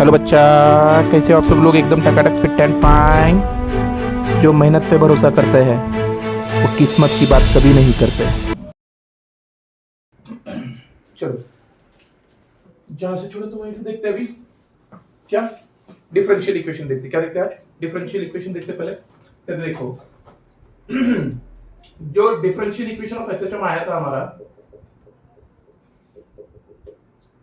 Hello बच्चा, कैसे हो आप सब लोग? एकदम टकाटक फिट एंड फाइन। जो मेहनत पे भरोसा करते हैं वो किस्मत की बात कभी नहीं करते। चलो, जहां से छोड़ो तो वहीं से देखते हैं। अभी क्या डिफरेंशियल इक्वेशन देखते, क्या देखते हैं आज? डिफरेंशियल इक्वेशन देखते पहले। तो देखो जो डिफरेंशियल इक्वेशन ऑफ एसएचएम आया था हमारा,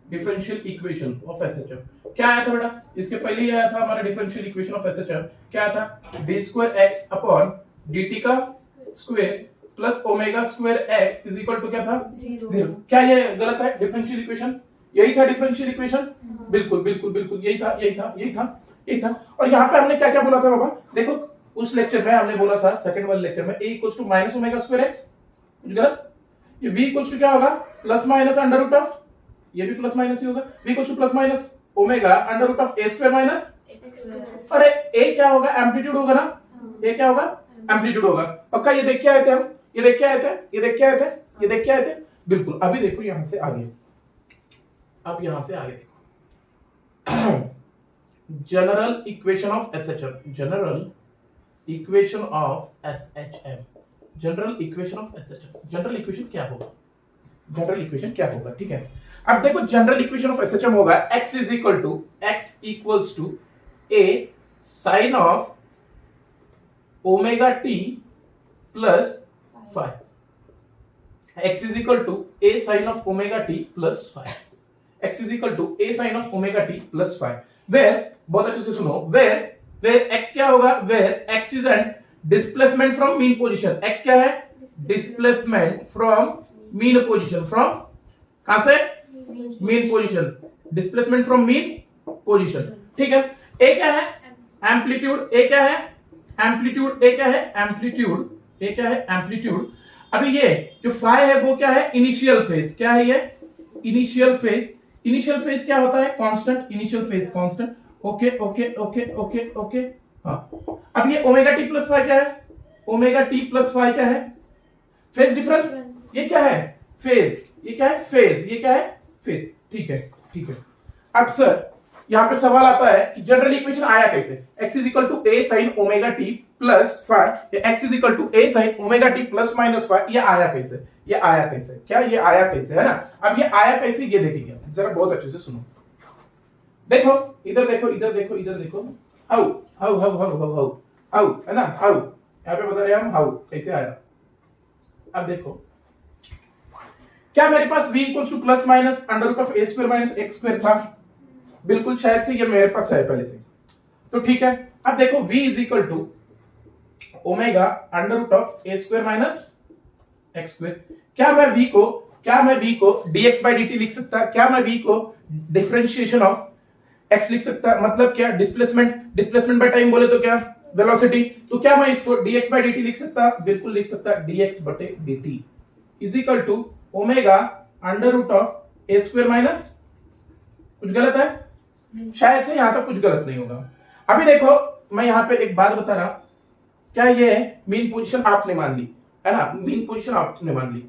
डिफरेंशियल इक्वेशन ऑफ एसएचएम क्या आया था बेटा? इसके पहले ही आया था हमारा डिफरेंशियल इक्वेशन ऑफ एसएचएम। क्या आया था? D square x upon dt का square plus omega square x is equal to क्या था? 0। क्या ये गलत है? डिफरेंशियल इक्वेशन यही था। डिफरेंशियल इक्वेशन बिल्कुल बिल्कुल बिल्कुल यही था, यही था, यही था, यही था। और यहाँ पे हमने क्या क्या बोला था बाबा? देखो उस लेक्चर में हमने बोला था, सेकंड वाले लेक्चर में, a equals to minus omega square x. कुछ गलत? ये v इक्वल्स टू क्या होगा? Plus minus under root of, ये भी प्लस माइनस ही होगा, v equals to plus minus omega under root of a square minus x square. अरे a क्या होगा? एम्पलीट्यूड होगा ना? a क्या होगा? एम्पलीट्यूड होगा। पक्का? ये देख के आए थे हम, ये देख के आए थे, ये देख के आए थे, ये देख के आए थे। बिल्कुल। अभी देखो यहां से आगे, अब यहां से आगे देखो general equation of SHM, general equation of SHM, general equation of SHM. General equation क्या होगा? जनरल इक्वेशन क्या होगा? ठीक है, अब देखो जनरल इक्वेशन ऑफ एसएचएम होगा x is equal to, x equals to a sine of omega t plus five. x is equal to a sine of omega t plus five. x is equal to a sine of omega t plus five. Where, बहुत अच्छे से सुनो, where x क्या होगा? Where x is an displacement from mean position. x क्या है? Displacement from mean position. From कहां से? Mean position. Displacement from mean position. ठीक है। ए क्या है? एम्पलीट्यूड। ए क्या है? एम्पलीट्यूड। ए क्या है? एम्पलीट्यूड। ए क्या है? एम्पलीट्यूड। अभी ये जो फाई है वो क्या है? Initial phase. क्या है ये? Initial phase. इनिशियल फेज क्या होता है? Constant. Initial phase constant. Okay okay okay okay okay. हाँ, अब ये ओमेगा टी प्लस फाइव क्या है? ओमेगा टी प्लस फाइव क्या है? Phase difference. ये क्या है? फेज। ये क्या है? फेज। ये क्या है? फेज। ठीक है, ठीक है। अब सर यहां पे सवाल आता है कि जनरल इक्वेशन आया कैसे? x is equal to a sin omega t plus five, या x is equal to a sin omega t plus minus five. ये आया कैसे? ये आया कैसे? क्या ये आया कैसे? है ना? अब ये आया कैसे ये देखेंगे जरा, बहुत अच्छे से सुनो। देखो इधर देखो, इधर देखो, इधर देखो। How how how how how how how, है ना? हाउ, यहां पे बता रहे हैं हम हाउ कैसे आया। अब देखो, क्या मेरे पास v equal to plus minus under root of a square minus x square था? बिल्कुल, शायद से ये मेरे पास है पहले से, तो ठीक है। अब देखो v is equal to omega under root of a square minus x square. क्या मैं v को dx by dt लिख सकता? क्या मैं v को डिफरेंशिएशन ऑफ x लिख सकता? मतलब क्या? डिस्प्लेसमेंट बाय टाइम बोले तो क्या? वेलोसिटी। तो क्या मैं इसको dx by dt लिख सकता? बिल्कुल लिख सकता। dx बटे dt is equal to omega under root of a square minus, कुछ गलत है? शायद से यहां तक कुछ गलत नहीं होगा। अभी देखो मैं यहां पे एक बात बता रहा, क्या ये मीन पोजीशन आपने मान ली, है ना? मीन पोजीशन आपने मान ली,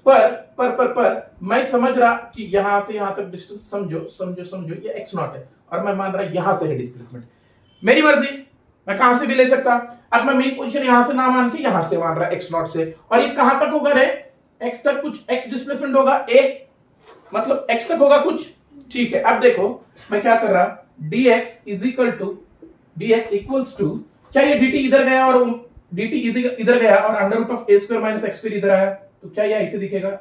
पर मैं समझ रहा कि यहां से यहां तक डिस्टेंस, समझो समझो समझो, ये x नॉट है और मैं मान रहा यहां से है डिस्प्लेसमेंट। मेरी मर्जी, मैं कहां से भी ले सकता। अब मैं मीन पोजीशन यहां से ना मान के यहां से मान रहा x नॉट से, और ये कहां तक होगा रे? x तक कुछ x डिस्प्लेसमेंट होगा, a मतलब x तक होगा कुछ। ठीक है, अब देखो मैं क्या कर रहा, dx is equal to, dx equals to, क्या ये dt इधर गया और dt इधर गया और under root of a square minus x square इधर आया, तो क्या ये ऐसे दिखेगा?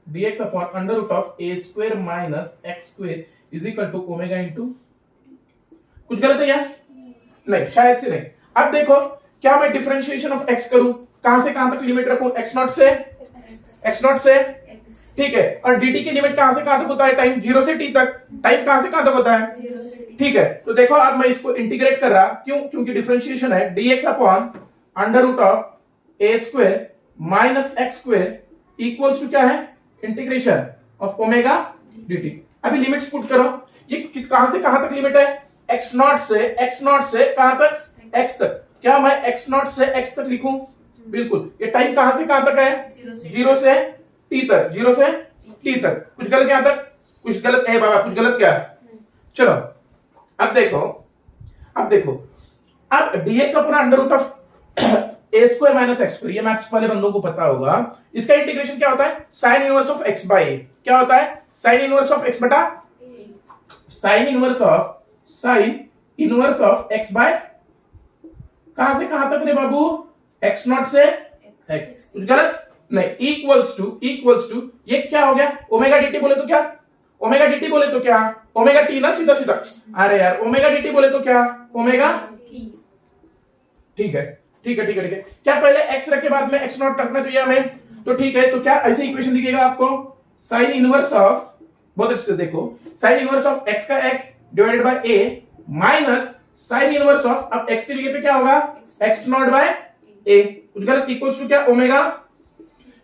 dx upon under root of a square minus x square is equal to omega into, कुछ गलत है यार? नहीं, शायद से नहीं। अब देखो, क्या मैं डिफरेंशिएशन ऑफ x करूं? कहां से कहां तक लिमिट रखूं? x नॉट से, x नॉट से, ठीक है। और dt की लिमिट कहां से कहां तक होता है? टाइम 0 से t तक। टाइम कहां से कहां तक होता है? 0 से t। ठीक है, तो देखो अब मैं इसको इंटीग्रेट कर रहा, क्यों? क्योंकि डिफरेंशिएशन है dx upon under root of a square minus x square equals to क्या है? Integration of omega dt। अभी लिमिट्स पुट करो, ये कहां से कहां तक लिमिट है? x नॉट से कहां तक? x तक। क्या मैं x नॉट से x तक लिखूं? बिल्कुल। ये टाइम कहां से कहां तक है? 0 से t तक, 0 से t तक। कुछ गलत यहां तक? कुछ गलत है बाबा? कुछ गलत क्या? चलो अब देखो अब dx upon under root of a square minus x square, ये मैथ्स वाले बंदों को पता होगा। इसका इंटीग्रेशन क्या होता है? Sine inverse of x by a। क्या होता है? साइन इनवर्स ऑफ x बटा sine inverse of x by, कहां से कहां तक रे बाबू? x नॉट से x। कुछ गलत नहीं। इक्वल्स टू ये क्या हो गया? ओमेगा dt बोले तो क्या? ओमेगा dt बोले तो क्या? ओमेगा t ना, सीधा सीधा। अरे यार, ओमेगा dt बोले तो क्या? Omega t। ठीक है। क्या पहले x रख के बाद में x नॉट रखना चाहिए हमें? तो ठीक है। तो क्या ऐसे इक्वेशन दिखेगा आपको? साइन इनवर्स ऑफ, बहुत अच्छे से देखो, साइन इनवर्स ऑफ x का x divided by a minus sine inverse of, अब x की जगह पे क्या होगा? x naught by a। कुछ गलत? इक्वल्स टू क्या? ओमेगा।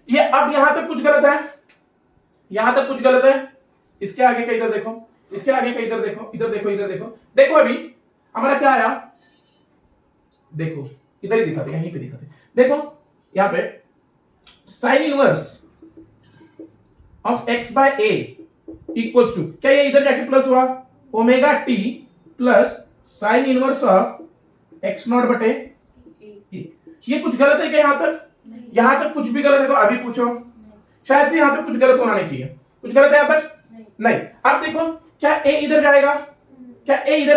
ये अब यहां तक कुछ गलत है, इसके आगे का इधर देखो, इधर देखो अभी हमारा क्या आया? देखो इधर ही दिखाते, यहीं पे दिखाते। देखो यहां पे sine inverse of x by a equals to क्या? ये इधर जाके प्लस हुआ omega t plus sine inverse of x naught बटे a। ये कुछ गलत है क्या यहां तक? यहां तक कुछ भी गलत है तो अभी पूछो। शायद से यहां तक कुछ गलत होना नहीं चाहिए। कुछ गलत है यहां तक? नहीं। अब देखो, क्या a इधर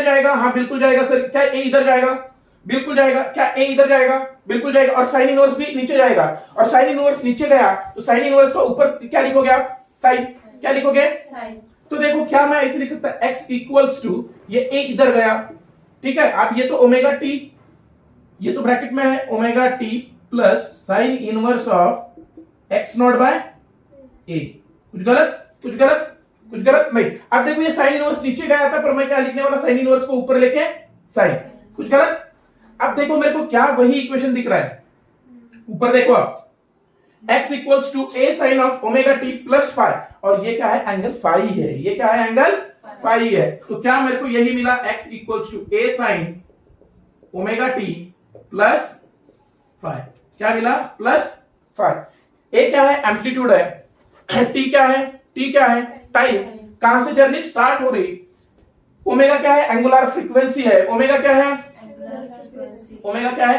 जाएगा? हाँ बिल्कुल जाएगा सर। क्या a इधर जाएगा? बिल्कुल जाएगा। क्या a इधर जाएगा? बिल्कुल जाएगा। और साइन इनवर्स भी नीचे जाएगा, और साइन इनवर्स नीचे गया तो साइन इनवर्स का ऊपर क्या लिखोगे आप? साइन। क्या लिखोगे? साइन। तो देखो, क्या मैं ऐसे लिख सकता x इक्वल्स टू, ये a इधर गया, ठीक है। अब ये तो ओमेगा t, ये तो ब्रैकेट में है omega t plus sine inverse of x naught by a। कुछ गलत नहीं। अब देखो, ये साइन इनवर्स नीचे गया था, पर मैं क्या लिखने वाला? साइन इनवर्स को ऊपर लेके साइन। कुछ गलत? अब देखो मेरे को क्या वही इक्वेशन दिख रहा है, ऊपर देखो आप, x equals to a sine of omega t plus phi, और ये क्या है? एंगल फाई है। ये क्या है? एंगल फाई है। तो क्या मेरे को यही मिला? x equals to a sine omega t plus phi. क्या मिला? Plus phi. a क्या है? एम्पलीट्यूड है। t क्या है? टाइम। कहां से जर्नी स्टार्ट हो रही? ओमेगा क्या है? एंगुलर फ्रीक्वेंसी है। ओमेगा क्या है?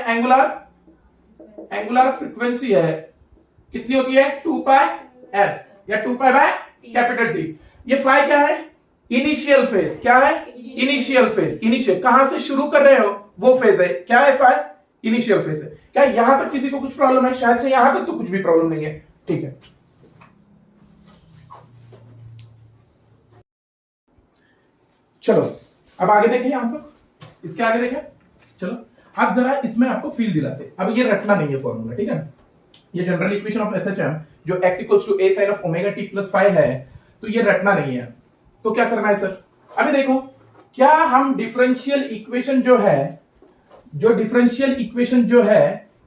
एंगुलर फ्रीक्वेंसी है। कितनी होती है? 2 पाई f या 2 पाई बाय कैपिटल T। ये फाई क्या है? Initial phase. क्या है? Initial phase. इनिशियल कहां से शुरू कर रहे हो वो फेज है। क्या है? फाई इनिशियल फेज है। क्या यहां तक किसी को कुछ प्रॉब्लम है? शायद से यहां तक तो कुछ भी प्रॉब्लम नहीं है। ठीक है, चलो अब आगे देखें। यहां तक इसके आगे देखें। चलो अब जरा इसमें आपको फील दिलाते। अब ये रटना नहीं है फॉर्मूला, ठीक है। ये जनरल इक्वेशन ऑफ SHM जो x equals to a sin of omega t plus phi है, तो ये रटना नहीं है। तो क्या करना है सर? अभी देखो, क्या हम डिफरेंशियल इक्वेशन जो है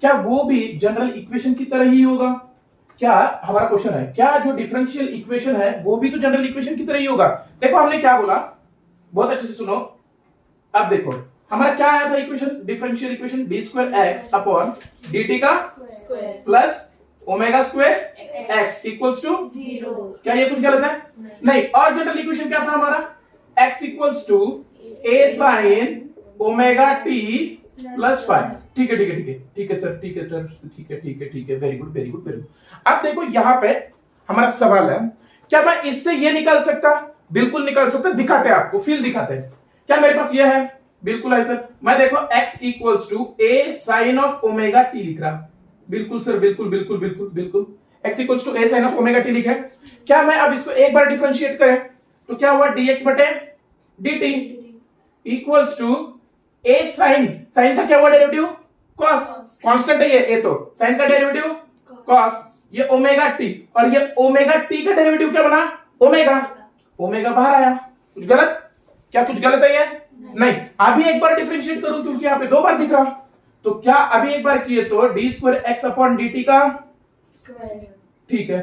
क्या वो भी जनरल इक्वेशन की तरह ही होगा? क्या हमारा क्वेश्चन है, क्या जो डिफरेंशियल इक्वेशन है वो भी तो जनरल इक्वेशन की तरह ही होगा? देखो हमने क्या बोला, बहुत अच्छे से सुनो। अब देखो हमारा क्या आया था equation? Differential equation d square x upon dt का square plus omega square x equals to 0। क्या ये कुछ गलत है? नहीं। और जनरल इक्वेशन क्या था हमारा? x equals to a sin omega t plus phi. ठीक है सर, ठीक है, वेरी गुड। अब देखो यहाँ पे हमारा सवाल है, क्या मैं इससे ये निकाल सकता? बिल्कुल निकाल सकता। दिखाते हैं आपको, फील दिखाते हैं। क्या मेरे पास ये है? बिल्कुल है सर। मैं देखो x equals to a sin of omega t लिख रहा। बिल्कुल सर, बिल्कुल। x equals to a sin of omega t लिखा है। क्या मैं अब इसको एक बार डिफरेंशिएट करें तो क्या हुआ? dx बटे dt equals to a sin का क्या हुआ? Derivative cos। कांस्टेंट है ये, तो sin का डेरिवेटिव cos। ये ओमेगा t, और ये ओमेगा t का डेरिवेटिव क्या बना? ओमेगा बाहर आया। कुछ गलत? क्या कुछ गलत है ये? नहीं। अभी एक बार डिफरेंशिएट करूं क्योंकि यहाँ पे 2 बार दिख रहा। तो क्या अभी एक बार किए तो d square x upon dt का स्क्वायर। ठीक है,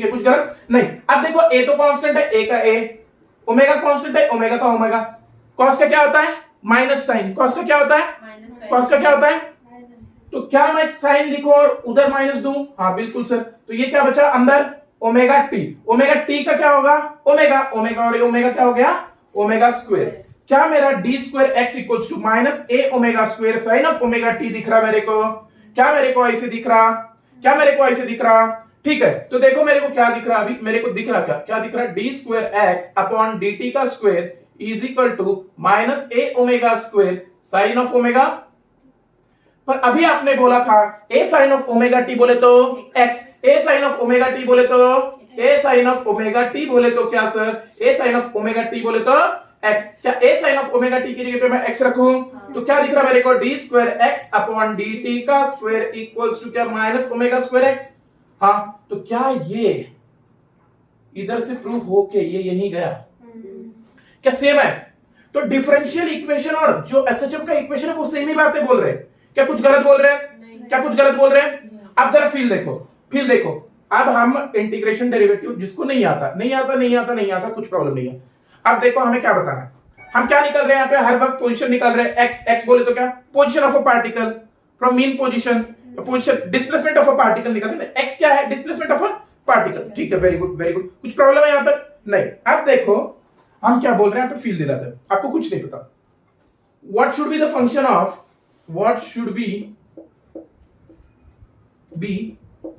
कुछ गलत नहीं। अब देखो a तो कांस्टेंट है, a का a, ओमेगा कांस्टेंट है, ओमेगा का ओमेगा। cos का क्या होता है? Minus sign. cos का क्या होता है? तो क्या मैं साइन लिखूं और उधर माइनस दूं? हाँ बिल्कुल सर। तो ये क्या बचा अंदर? ओमेगा t का क्या होगा? ओमेगा और ये ओमेगा क्या हो गया? Omega square. क्या मेरा d square x equals to minus a omega square sine of omega t दिख रहा मेरे को? क्या मेरे को ऐसे दिख रहा? क्या मेरे को ऐसे दिख रहा? ठीक है, तो देखो मेरे को क्या दिख रहा, अभी मेरे को दिख रहा क्या क्या दिख रहा, d square x upon d t का square is equal to minus a omega square sine of omega. पर अभी आपने बोला था a sine of omega t बोले तो x, a sine of omega t बोले तो a sine of omega t बोले तो क्या sir, a sine of omega t बोले तो एक्स। क्या a sine of omega t की जगह पे मैं एक्स रखूं? तो क्या दिख रहा मेरे को, D square x upon d t का स्क्वायर इक्वल्स टू क्या माइनस ओमेगा स्क्वायर एक्स। हाँ, तो क्या ये इधर से प्रूव होके ये यहीं गया? क्या सेम है? तो डिफरेंशियल इक्वेशन और जो एसएचएम का इक्वेशन है वो सेम ही बातें बोल रहे हैं। क्या कुछ गलत बोल रहे हैं? क्या कुछ गलत बोल रहे हैं? अब जरा फील देखो, फील देखो। अब हम इंटीग्रेशन डेरिवेटिव जिसको नहीं आता कुछ प्रॉब्लम नहीं है। अब देखो हमें क्या बताना है, हम क्या निकल रहे हैं यहाँ पे, हर वक्त पोजीशन निकल रहे हैं। एक्स, एक्स बोले तो क्या, position of a particle from mean position, position displacement of a particle निकल रहे हैं। एक्स क्या है, डिस्प्लेसमेंट ऑफ अ पार्टिकल। ठीक है, वेरी गुड वेरी गुड। कुछ प्रॉब्लम है यहाँ तक? नहीं। अब देखो हम क्या बोल रहे हैं यहाँ पे, फील दिलाते हैं। आपको कुछ नहीं पता। What should be the function of, what should be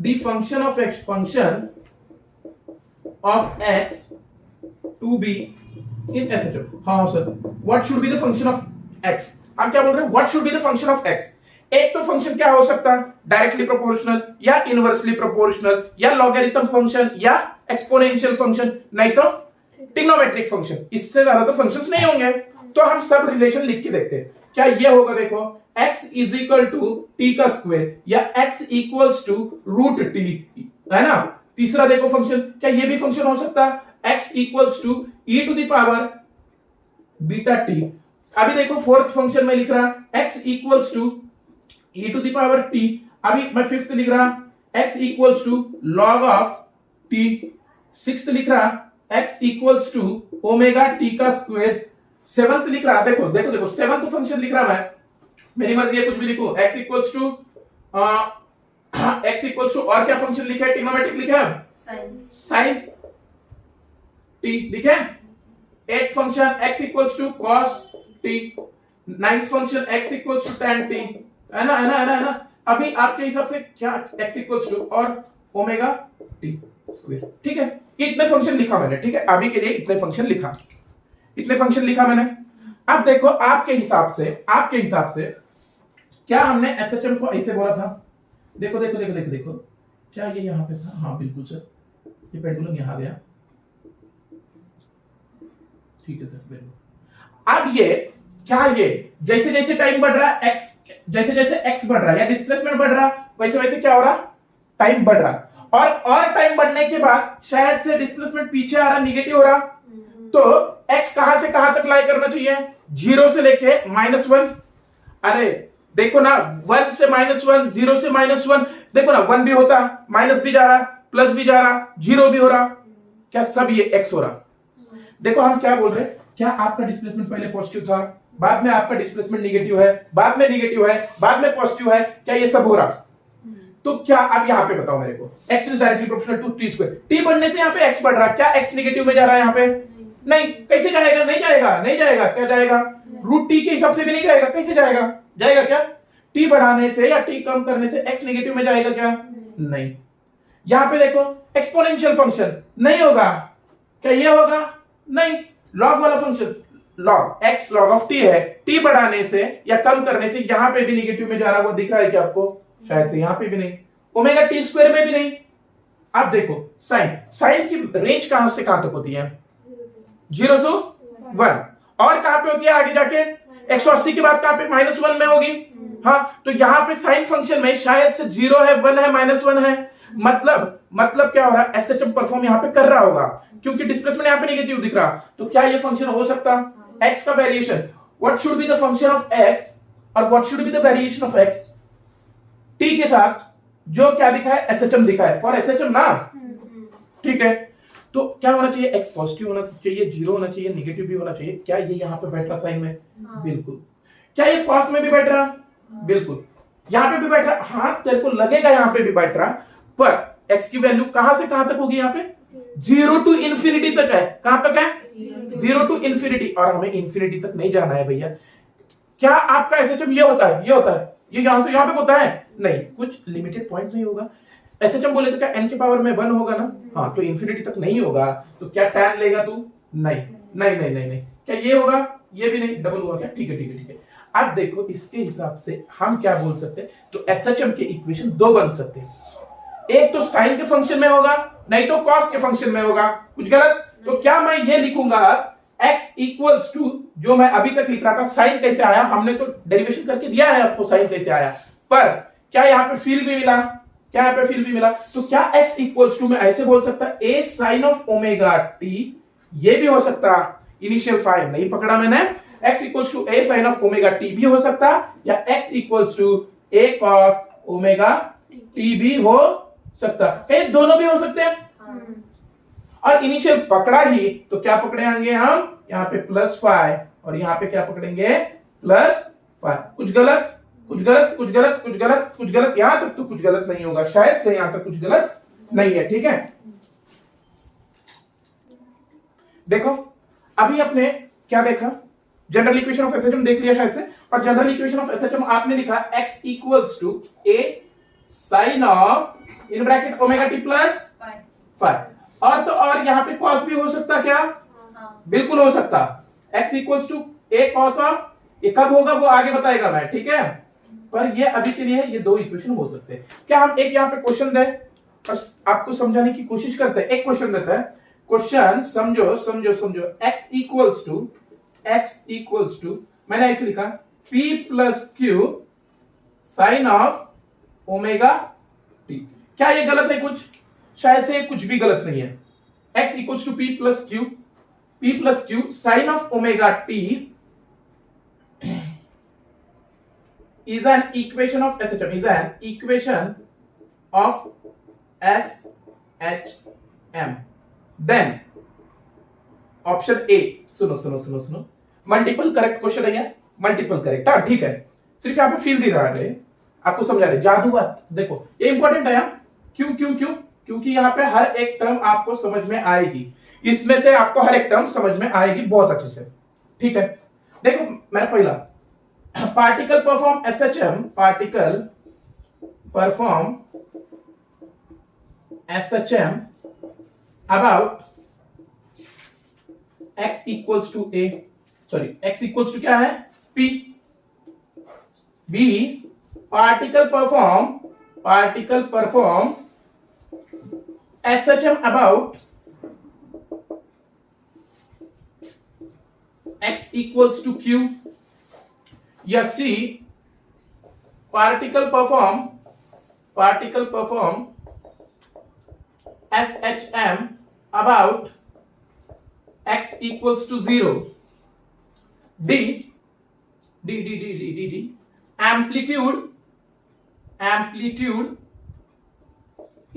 the function of x, function of x to be in SHM। हाँ sir, what should be the function of x? हम क्या बोल रहे हैं, what should be the function of x? एक तो function क्या हो सकता है, डायरेक्टली प्रोपोर्शनल या इनवर्सली प्रोपोर्शनल या लॉगरिथम फंक्शन या एक्सपोनेंशियल फंक्शन, नहीं तो ट्रिग्नोमेट्रिक फंक्शन। इससे ज्यादा तो फंक्शंस नहीं होंगे। तो हम सब रिलेशन लिख के देखते हैं। क्या ये होगा, देखो x is equal to t का स्क्वायर या x equals to root t, है ना। तीसरा देखो फंक्शन, क्या ये भी फंक्शन हो सकता है, x equals to e to the power beta t. अभी देखो फोर्थ फंक्शन में लिख रहा x equals to e to the power t। अभी मैं फिफ्थ लिख रहा x equals to log of t। Sixth लिख रहा x equals to omega t का स्क्वायर। सेवंथ लिख रहा, देखो देखो देखो सेवंथ फंक्शन लिख रहा मैं, मेरी मर्जी है कुछ भी लिखूं। x इक्वल्स टू और क्या फंक्शन लिखा है, ट्रिग्नोमेट्रिक लिखा है, साइन t लिखा है। Eight function x equals to cos t। Ninth function x equals to tan t, है ना, है ना, है ना, है ना। अभी आपके हिसाब से क्या x इक्वल्स टू और ओमेगा t स्क्वायर। ठीक है, इतने फंक्शन लिखा मैंने। ठीक है, अभी के लिए इतने फंक्शन लिखा मैंने। अब देखो आपके हिसाब से क्या हमने एसएचएम को ऐसे बोला था, देखो देखो देखो देखो देखो, क्या ये यहां पे था? हाँ बिल्कुल सर, ये पेंडुलम यहां गया। ठीक है सर, बिल्कुल। अब ये क्या, ये जैसे जैसे टाइम बढ़ रहा है x, जैसे जैसे x बढ़ रहा है या डिस्प्लेसमेंट बढ़ रहा, वैसे वैसे क्या हो रहा, टाइम बढ़ रहा। और टाइम बढ़ने के बाद शायद से डिस्प्लेसमेंट पीछे आ रहा, निगेटिव हो रहा। तो x कहां से कहां तक लाई करना चाहिए, 0 से लेके -1। अरे देखो ना, 1 से -1, 0 से -1, देखो ना 1 भी होता, माइनस भी जा रहा, प्लस भी जा रहा, 0 भी हो रहा, क्या सब ये x हो रहा। देखो हम क्या बोल रहे हैं, क्या आपका डिस्प्लेसमेंट पहले पॉजिटिव था, बाद में आपका डिस्प्लेसमेंट निगेटिव है, बाद में निगेटिव है, बाद में पॉजिटिव है, क्या ये सब हो रहा। तो क्या अब यहां पे बताओ मेरे को, x is directly proportional to t square. t बढ़ने से यहां पे x बढ़ रहा, क्या x निगेटिव में जा रहा है यहां पे? नहीं। कैसे जाएगा? नहीं जाएगा। क्या जाएगा? रूट टी के हिसाब से भी नहीं जाएगा। कैसे जाएगा? जाएगा क्या? टी बढ़ाने से या टी कम करने से x नेगेटिव में जाएगा क्या? नहीं। यहां पे देखो एक्सपोनेंशियल फंक्शन नहीं होगा, क्या ये होगा? नहीं। लॉग वाला function, log x log of t है, टी बढ़ाने से या कम करने से यहां पे भी नेगेटिव में जा रहा, वो दिख रहा है क्या आपको? शायद से यहां पे भी नहीं, ओमेगा टी स्क्वायर में भी नहीं। अब देखो साइन की रेंज कहां से कहां तक होती है? 0 से 1। और कहां पे होती है आगे जाके? 180 के बाद कहां पे? -1 में होगी। हाँ, तो यहां पे साइन फंक्शन में शायद से 0 है, 1 है, -1 है। मतलब क्या हो रहा है, एसएचएम परफॉर्म यहां पे कर रहा होगा, क्योंकि डिस्प्लेसमेंट यहां पे नेगेटिव दिख रहा। तो क्या ये फंक्शन हो सकता? x का variation, what should be the function of x और what should be the variation of x t के साथ, जो क्या दिखा है? एसएचएम दिखा है, फॉर एसएचएम ना। ठीक है, तो क्या होना चाहिए? x पॉजिटिव होना चाहिए, 0 होना चाहिए, नेगेटिव भी होना चाहिए। क्या ये यहां पे बैठ रहा साइन में? बिल्कुल। क्या ये कॉस में भी बैठ रहा? बिल्कुल। यहां पे भी बैठ रहा, हाँ तेरे को लगेगा यहां पे भी बैठ रहा, पर x की वैल्यू कहां से कहां तक होगी? यहां पे 0 टू इंफिनिटी तक है। कहां तक है? 0 टू इंफिनिटी, और हमें इंफिनिटी तक नहीं जाना है भैया। क्या आपका एसएचएम ये होता है, ये होता है, ये यहां से यहां पे होता है नहीं, कुछ लिमिटेड पॉइंट नहीं होगा। एसएचएम बोले तो क्या n के पावर में 1 होगा ना, हाँ, तो इंफिनिटी तक नहीं होगा, तो क्या tan लेगा तू? नहीं नहीं नहीं नहीं नहीं। क्या ये होगा? ये भी नहीं, डबल हुआ क्या? ठीक है ठीक है ठीक है। अब देखो इसके हिसाब से हम क्या बोल सकते हैं, तो एसएचएम के इक्वेशन दो बन सकते हैं, एक तो साइन के फंक्शन में होगा, नहीं तो कॉस के फंक्शन में होगा। कुछ गलत? तो क्या मैं ये लिखूंगा x इक्वल्स टू, जो मैं अभी तक लिख रहा था साइन कैसे आया, हमने तो डेरिवेशन करके दिया है आपको साइन कैसे आया, पर क्या यहाँ पे फील भी मिला, क्या यहाँ पे फील भी मिला, तो क्या x इक्वल्स टू मैं ऐसे बोल सकता a sine of omega t, ये भी हो सकता, इनिशियल फाइव नहीं पकड़ा मैंने, x equals to a sine of omega t भी हो सकता, या x equals to a cos omega t भी हो सकता, ये दोनों भी हो सकते हैं। और इनिशियल पकड़ा ही तो क्या पकड़ेंगे हम, यहाँ पे +5 और यहाँ पे क्या पकड़ेंगे, +5। कुछ गलत? कुछ गलत? कुछ गलत? कुछ गलत? कुछ गलत? यहां तक तो कुछ गलत नहीं होगा, शायद से यहां तक कुछ गलत नहीं है। ठीक है, देखो अभी आपने क्या देखा, जनरल इक्वेशन ऑफ एसएचएम देख लिया शायद से, और जनरल इक्वेशन ऑफ एसएचएम आपने लिखा x equals to a sine of in bracket omega t plus 5, और तो और यहाँ पे cos भी हो सकता, क्या? बिल्कुल हो सकता, x equals to a cos of, ये कब होगा वो आगे बताएगा मैं, ठीक है, पर ये अभी के लिए ये दो इक्वेशन हो सकते हैं। क्या हम एक यहाँ पे क्वेश्चन दें और आपको समझाने की कोशिश करते हैं, एक क्वेश्चन देता है, क्वेश्चन समझो समझो समझो, x इक्वल्स टू मैंने ऐसे लिखा p plus q sine of omega t। क्या ये गलत है कुछ? शायद से कुछ भी गलत नहीं है। x equals to p plus q sine of omega t is an equation of SHM, is an equation of SHM. Then option A, सुनो सुनो सुनो सुनो, मल्टीपल करेक्ट क्वेश्चन है ये, मल्टीपल करेक्ट, हाँ ठीक है, सिर्फ यहाँ पे फील दे रहा है, आपको समझा रहे, जादू बात देखो, ये इंपॉर्टेंट है यहाँ, क्यों क्यों क्यों? क्योंकि यहाँ पे हर एक टर्म आपको समझ में आएगी, इसमें से आपको हर एक टर्म समझ में आएगी बहुत अच्छे से। ठीक है, देखो मेरा पहला, particle perform SHM, particle perform SHM about x equals to a, sorry x equals to क्या है, p, b particle perform SHM about x equals to q, या C particle perform SHM about x equals to 0, D amplitude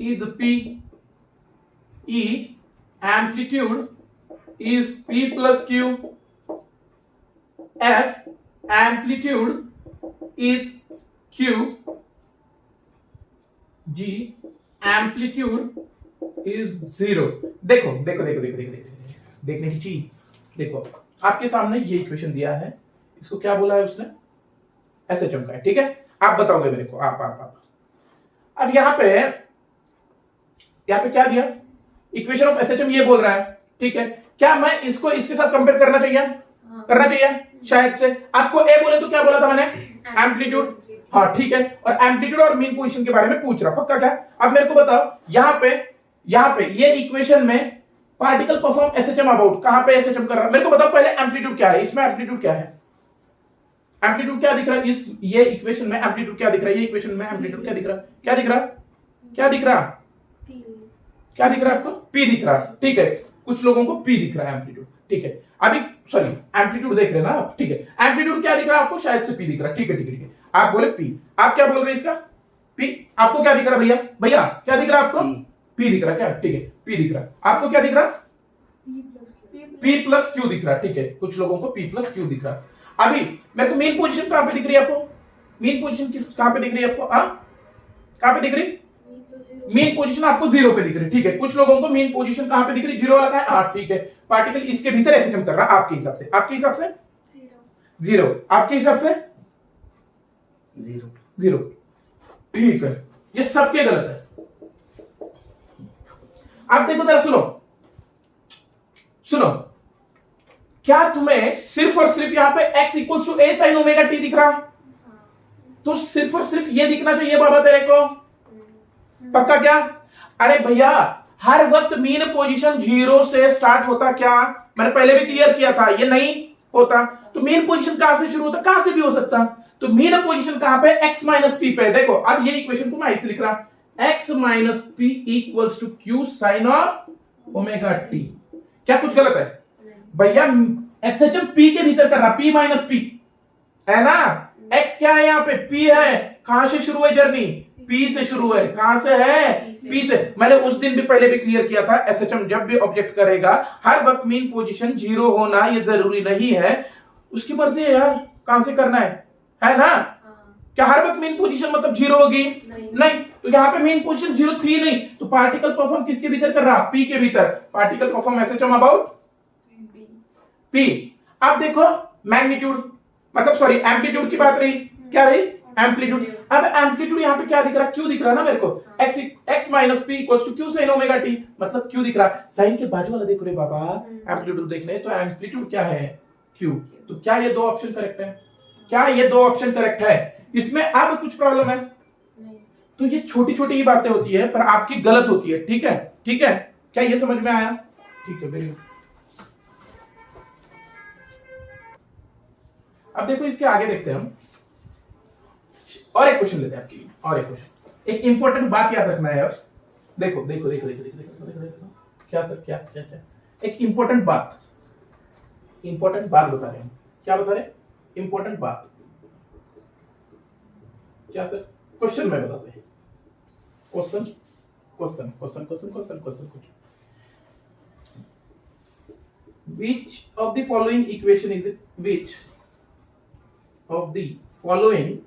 is p, E amplitude is p plus q, F amplitude is q, G amplitude is 0। देखो देखो देखो देखो देखो देखने की चीज देखो, आपके सामने ये इक्वेशन दिया है, इसको क्या बोला है उसने, एसएचएम का है, ठीक है, आप बताओगे मेरे को, आप अब यहाँ पे क्या दिया, इक्वेशन ऑफ एसएचएम ये बोल रहा है, ठीक है, क्या मैं इसको इसके साथ कंपेयर करना चाहिए? शायद से आपको ए बोले तो क्या बोला था मैंने, एम्पलीट्यूड, हाँ ठीक है, और एम्पलीट्यूड और मीन पोजीशन के बारे में पूछ रहा, पक्का क्या? अब मेरे को बताओ यहाँ पे ये इक्वेशन में पार्टिकल परफॉर्म एसएचएम अबाउट, कहां पे एसएचएम कर रहा है, मेरे को बताओ पहले एम्पलीट्यूड क्या है, इसमें एम्पलीट्यूड क्या है, एम्पलीट्यूड क्या दिख रहा है, इस ये इक्वेशन में एम्पलीट्यूड क्या दिख रहा है, ये इक्वेशन में एम्पलीट्यूड क्या दिख रहा है आपको, पी दिख रहा है, ठीक है, कुछ लोगों को पी दिख रहा है एम्पलीट्यूड, ठीक है, अभी सॉरी एम्पलीट्यूड देख रहे हैं ना आप, ठीक है, एम्पलीट्यूड क्या दिख रहा है आपको, शायद से पी दिख रहा है, ठीक है, आप बोले पी, आप क्या बोल रहे हैं इसका, पी, आपको क्या दिख रहा है भैया क्या दिख रहा है आपको, पी दिख रहा है क्या, ठीक है, पी दिख रहा है, आपको क्या दिख रहा है, पी प्लस क्यू दिख रहा है, ठीक है, कुछ लोगों को पी प्लस क्यू दिख रहा है। अभी मेरे को मेन पोजीशन कहां पे दिख रही है आपको, मेन पोजीशन कहां पे दिख रही है आपको, कहां पे दिख रही, मीन पोजीशन आपको 0 पे दिख रही है, ठीक है। कुछ लोगों को मीन पोजीशन कहां पे दिख रही है, 0 वाला का है, हाँ ठीक है। पार्टिकल इसके भीतर एसेटम कर रहा है आपके हिसाब से, आपके हिसाब से 0, आपके हिसाब से 0, ठीक है। ये सबके गलत है। आप देखो जरा, सुनो, क्या तुम्हें सिर्फ और सिर्फ यहां पे x equals to a sin omega t दिख रहा? तो सिर्फ और सिर्फ ये दिखना चाहिए बाबा तेरे को, पक्का क्या? अरे भैया हर वक्त मीन पोजीशन 0 से स्टार्ट होता क्या? मैंने पहले भी क्लियर किया था, ये नहीं होता। तो मीन पोजीशन कहां से शुरू होता? कहां से भी हो सकता। तो मीन पोजीशन कहां पे? x माइनस पी पे। देखो अब ये इक्वेशन को मैं ऐसे लिख रहा, x minus p equals to q sine of omega t। क्या कुछ गलत है भैया? एसएचएम p के भीतर कर रहा, p माइनस p है ना। x क्या है यहाँ पे? p है। कहां से शुरू है जर्नी? p से शुरू है। कहां से है? p से। मैंने उस दिन भी पहले भी क्लियर किया था, एसएचएम जब भी ऑब्जेक्ट करेगा हर वक्त मीन पोजीशन 0 होना ये जरूरी नहीं है, उसकी मर्जी है यार कहां से करना है ना। क्या हर वक्त मीन पोजीशन मतलब 0 होगी? नहीं। तो यहाँ पे मीन पोजीशन 0 थी नहीं, तो पार्टिकल परफॉर्म किसके भीतर कर रहा? p के भीतर। Particle perform SHM about p। अब देखो मैग्नीट्यूड, मतलब सॉरी एम्पलीट्यूड की बात रही, क्या रही? एम्पलीट्यूड। अब एम्पलीट्यूड यहाँ पे क्या दिख रहा? q दिख रहा ना मेरे को। x minus p equals to q sin omega t, मतलब q दिख रहा। साइन के बाजू वाला देखो रे बाबा, एम्पलीट्यूड देखने, तो एम्पलीट्यूड क्या है? q। तो क्या ये दो ऑप्शन करेक्ट है? क्या ये दो ऑप्शन करेक्ट है? इसमें अब कुछ प्रॉब्लम है? तो ये छोटी छोटी ही बातें होती है पर आपकी गलत होती है, ठीक है? ठीक है, क्या ये समझ में आया? ठीक है, वेरी गुड। अब देखो इसके आगे देखते हैं हम, और एक क्वेश्चन लेते हैं आपके लिए, और एक क्वेश्चन। एक इंपॉर्टेंट बात याद रखना है यार। देखो देखो देखो देखो देखो देखो देखो देखो क्या सर, क्या क्या क्या एक इंपॉर्टेंट बात बता रहे हैं। क्या बता रहे? इंपॉर्टेंट बात। क्या सर? क्वेश्चन में बताते हैं। Question question question question question question question Which of the following equation is it? Which of the following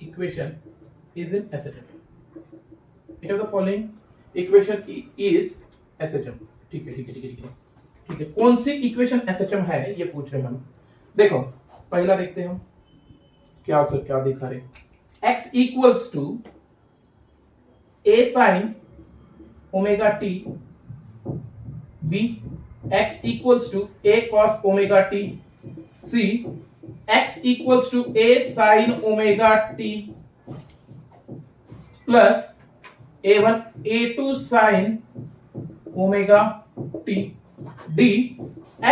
equation is in SHM? Which of the following equation is SHM? ठीक है ठीक है ठीक है ठीक है ठीक है। कौन सी इक्वेशन SHM है ये पूछ रहे हम। देखो पहला देखते हैं हम, क्या सर क्या दिखा रहे? x equals to a sin omega t, b x equals to a cos omega t, c x equals to a sin omega t plus a1 a2 sin omega t, d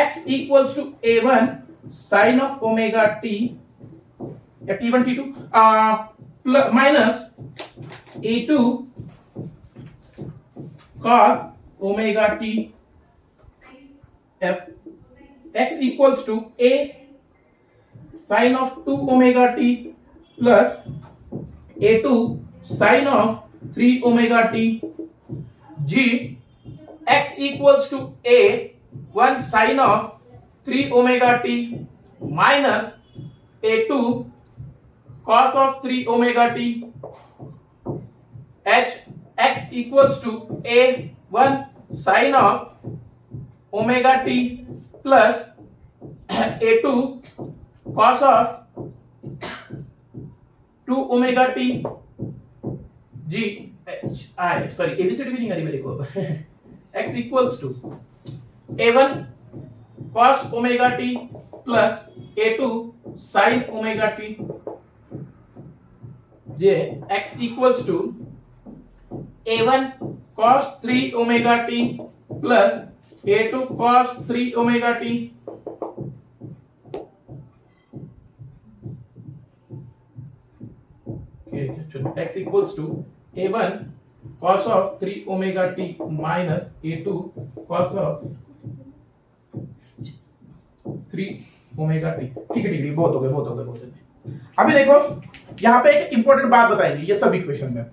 x equals to a1 sin of omega t या t1 t2 plus minus a2 cos omega t f x equals to a sin of 2 omega t plus a2 sin of 3 omega t, g x equals to a 1 sin of 3 omega t minus a2 cos of 3 omega t, h x equals to a 1 sin of omega t plus a2 cos of 2 omega t, g h I sorry ABCD भी नहीं आ रही मेरे को x equals to a1 cos omega t plus a2 sin omega t, j x equals to a1 cos 3 omega t plus a2 cos 3 omega t, x equals to a1 cos of 3 omega t minus a2 cos of 3 omega t। ठीक है बहुत हो गए। अभी देखो यहाँ पे एक इंपॉर्टेंट बात बताएंगे ये सब इक्वेशन में।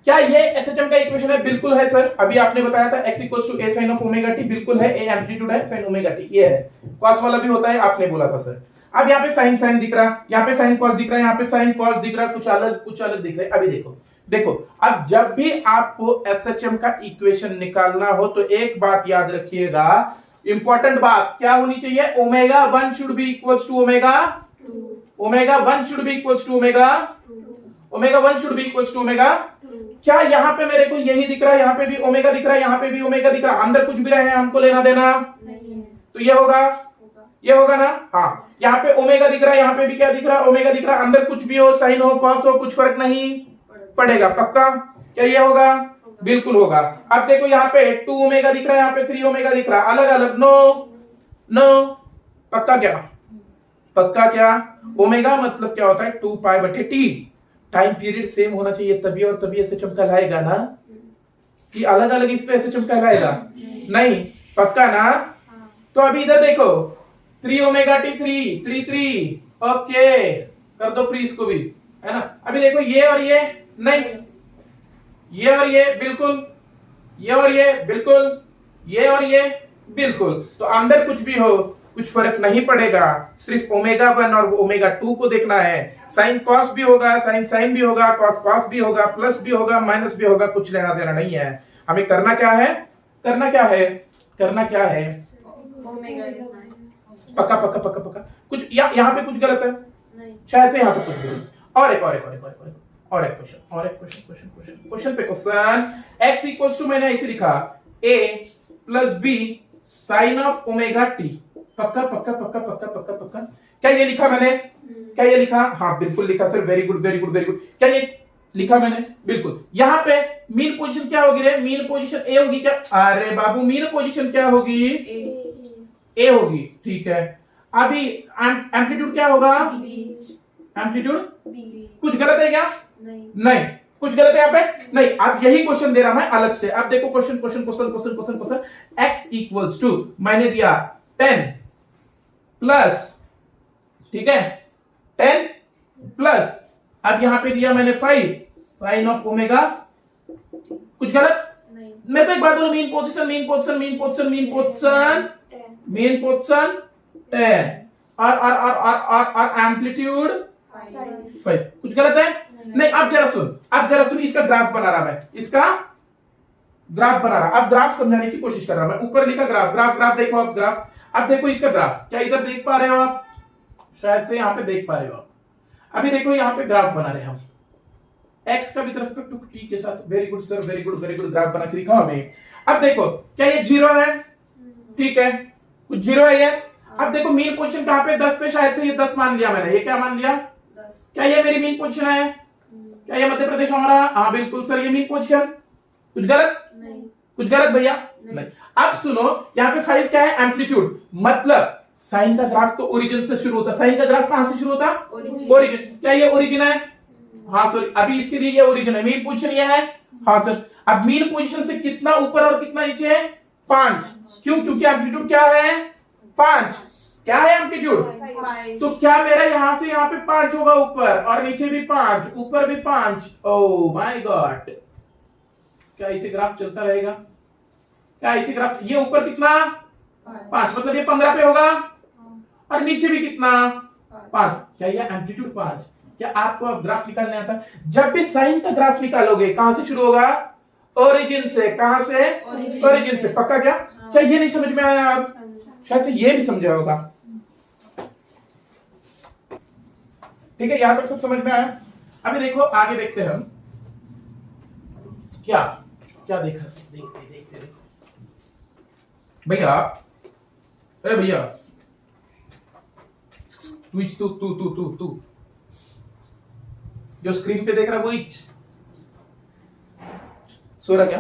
क्या ये एसएचएम का इक्वेशन है? बिल्कुल है सर। अभी आपने बताया था x equals to a sin of omega t, बिल्कुल है। a एम्पलीट्यूड है, sin omega t ये है। cos वाला भी होता है, आपने बोला था सर। अब यहाँ पे साइन साइन दिख रहा, यहाँ पे साइन कॉस दिख रहा है, यहाँ पे साइन कॉस दिख रहा, कुछ अलग दिख रहा है। अभी देखो देखो, अब जब भी आपको एसएचएम का इक्वेशन निकालना हो तो एक बात याद रखिएगा, इंपॉर्टेंट बात क्या होनी चाहिए, omega 1 should be equals to omega 2, omega 1 should be equals to omega 1 should be equals to omega. क्या यहाँ पे मेरे को यही दिख रहा है, यहाँ पे भी ओमेगा दिख रहा है, यहाँ पे भी ओमेगा दिख रहा है, अंदर कुछ भी रहे हमको लेना देना नहीं है, तो ये होगा ना। हाँ, यहाँ पे ओमेगा दिख रहा है, यहाँ पे भी क्या दिख रहा है, ओमेगा दिख रहा है, अंदर कुछ भी हो, साइन हो कॉस हो, कुछ फर्क नहीं पड़ेगा, पक्का। क्या ये होगा, बिल्कुल होगा। अब देखो यहाँ पे 2 ओमेगा दिख रहा है, यहाँ पे 3 ओमेगा दिख रहा है, अलग अलग, नो पक्का क्या, ओमेगा मतलब क्या होता है 2 पाई बटे टी, टाइम पीरियड सेम होना चाहिए तभी, और तभी ऐसे कहलाएगा ना, कि अलग अलग इस पे ऐसे कहलाएगा नहीं, पक्का ना। तो अभी इधर देखो 3 ओमेगा टी 3 ओके, कर दो फ्री इसको भी, है ना। अभी देखो ये और ये नहीं, ये और ये बिल्कुल, ये और ये बिल्कुल, ये और ये बिल्कुल, तो अंदर कुछ भी हो कुछ फर्क नहीं पड़ेगा, सिर्फ ओमेगा 1 और ओमेगा 2 को देखना है। साइन कॉस भी होगा, साइन भी होगा, कॉस कॉस भी होगा, प्लस भी होगा, माइनस भी होगा, कुछ लेना देना नहीं है। हमें करना क्या है, ओमेगा पक्का पक्का पक्का पक्का। कुछ यहाँ पे कुछ गलत है नहीं, शायद से यहाँ पे कुछ गलत। और एक क्वेश्चन पे क्वेश्चन, x इक्वल्स टू मैंने ऐसे लिखा a plus b sine of omega t, पक्का पक्का पक्का पक्का पक्का पक्का। क्या ये लिखा मैंने, क्या ये लिखा, हाँ बिल्कुल लिखा sir, very good very good very good. क्या ये लिखा मैंने, बिल्कुल। यहाँ पे मीन पोजीशन क्या होगी रे, मीन पोजीशन ए होगी क्या, अरे बाबू मीन पोजीशन क्या होगी, ए होगी, ठीक है। अभी एम्पलीट्यूड क्या होगा, एम्पलीट्यूड कुछ गलत है क्या, नहीं कुछ गलत है यहाँ पे नहीं। अब यही क्वेश्चन दे रहा मैं अलग से। अब देखो क्वेश्चन x इक्वल्स टू मैंने दिया 10 प्लस, ठीक है 10 प्लस, अब यहाँ पे दिया मैंने 5 साइन ऑफ ओमेगा, कुछ गलत नहीं। मेरे को एक बात बोलो, मीन पोजीशन 10 और एम्पलीट्यूड 5, कुछ गलत है नहीं। अब जरा सुन, इसका ग्राफ बना रहा मैं, इसका ग्राफ बना रहा, अब ग्राफ समझाने की कोशिश कर रहा मैं। ऊपर लिखा ग्राफ देखो, अब ग्राफ, अब देखो इसका ग्राफ, क्या इधर देख पा रहे हो आप, शायद से यहाँ पे देख पा रहे हो आप। अभी देखो यहाँ पे ग्राफ बना रहे हम x का विद रिस्पेक्ट टू t के साथ, very good sir, very good graph बना के दिखाओ हमें। अब देखो क्या ये 0 है, ठीक है कुछ 0 है ये। अब देखो मीन पोजीशन कहां पे, 10 पे, शायद से ये 10 मान लिया मैंने, ये क्या मान लिया 10। क्या ये मेरी मीन पोजीशन है, क्या ये मध्य प्रदेश हमारा, हाँ बिल्कुल सर, ये मीन पोजीशन, कुछ गलत नहीं, कुछ गलत भैया नहीं। अब सुनो यहाँ पे 5 क्या है, एम्पलीट्यूड, मतलब साइन का ग्राफ तो ओरिजिन से शुरू होता, साइन का ग्राफ कहां से शुरू होता, ओरिजिन। क्या ये ओरिजिन है, हाँ सर, अभी इसके लिए ये ओरिजिन है, मीन पोजीशन ये है, हाँ सर। अब मीन पोजीशन से कितना ऊपर और कितना नीचे है, 5, क्यों, क्योंकि एम्पलीट्यूड क्या है 5, क्या है एम्पलीट्यूड, तो क्या मेरा यहां से यहाँ पे 5 होगा ऊपर, और नीचे भी 5, ऊपर भी 5, ओह माय गॉड। क्या इसे ग्राफ चलता रहेगा, क्या इसे ग्राफ, ये ऊपर कितना 5, मतलब ये 15 पे होगा, और नीचे भी कितना 5, क्या ये एम्पलीट्यूड 5। क्या आपको अब ग्राफ निकालने आता है, जब भी साइन का ग्राफ निकालोगे कहां से शुरू होगा, ओरिजिन से, कहां से, ओरिजिन से, पक्का। क्या क्या ये नहीं समझ में आया आप, शायद से ये भी समझा होगा, ठीक है, यहां तक सब समझ में आया। अभी देखो आगे देखते हैं हम क्या क्या देखा, देखते भैया, अरे भैया तू जो स्क्रीन पे देख रहा वो सो रहा क्या,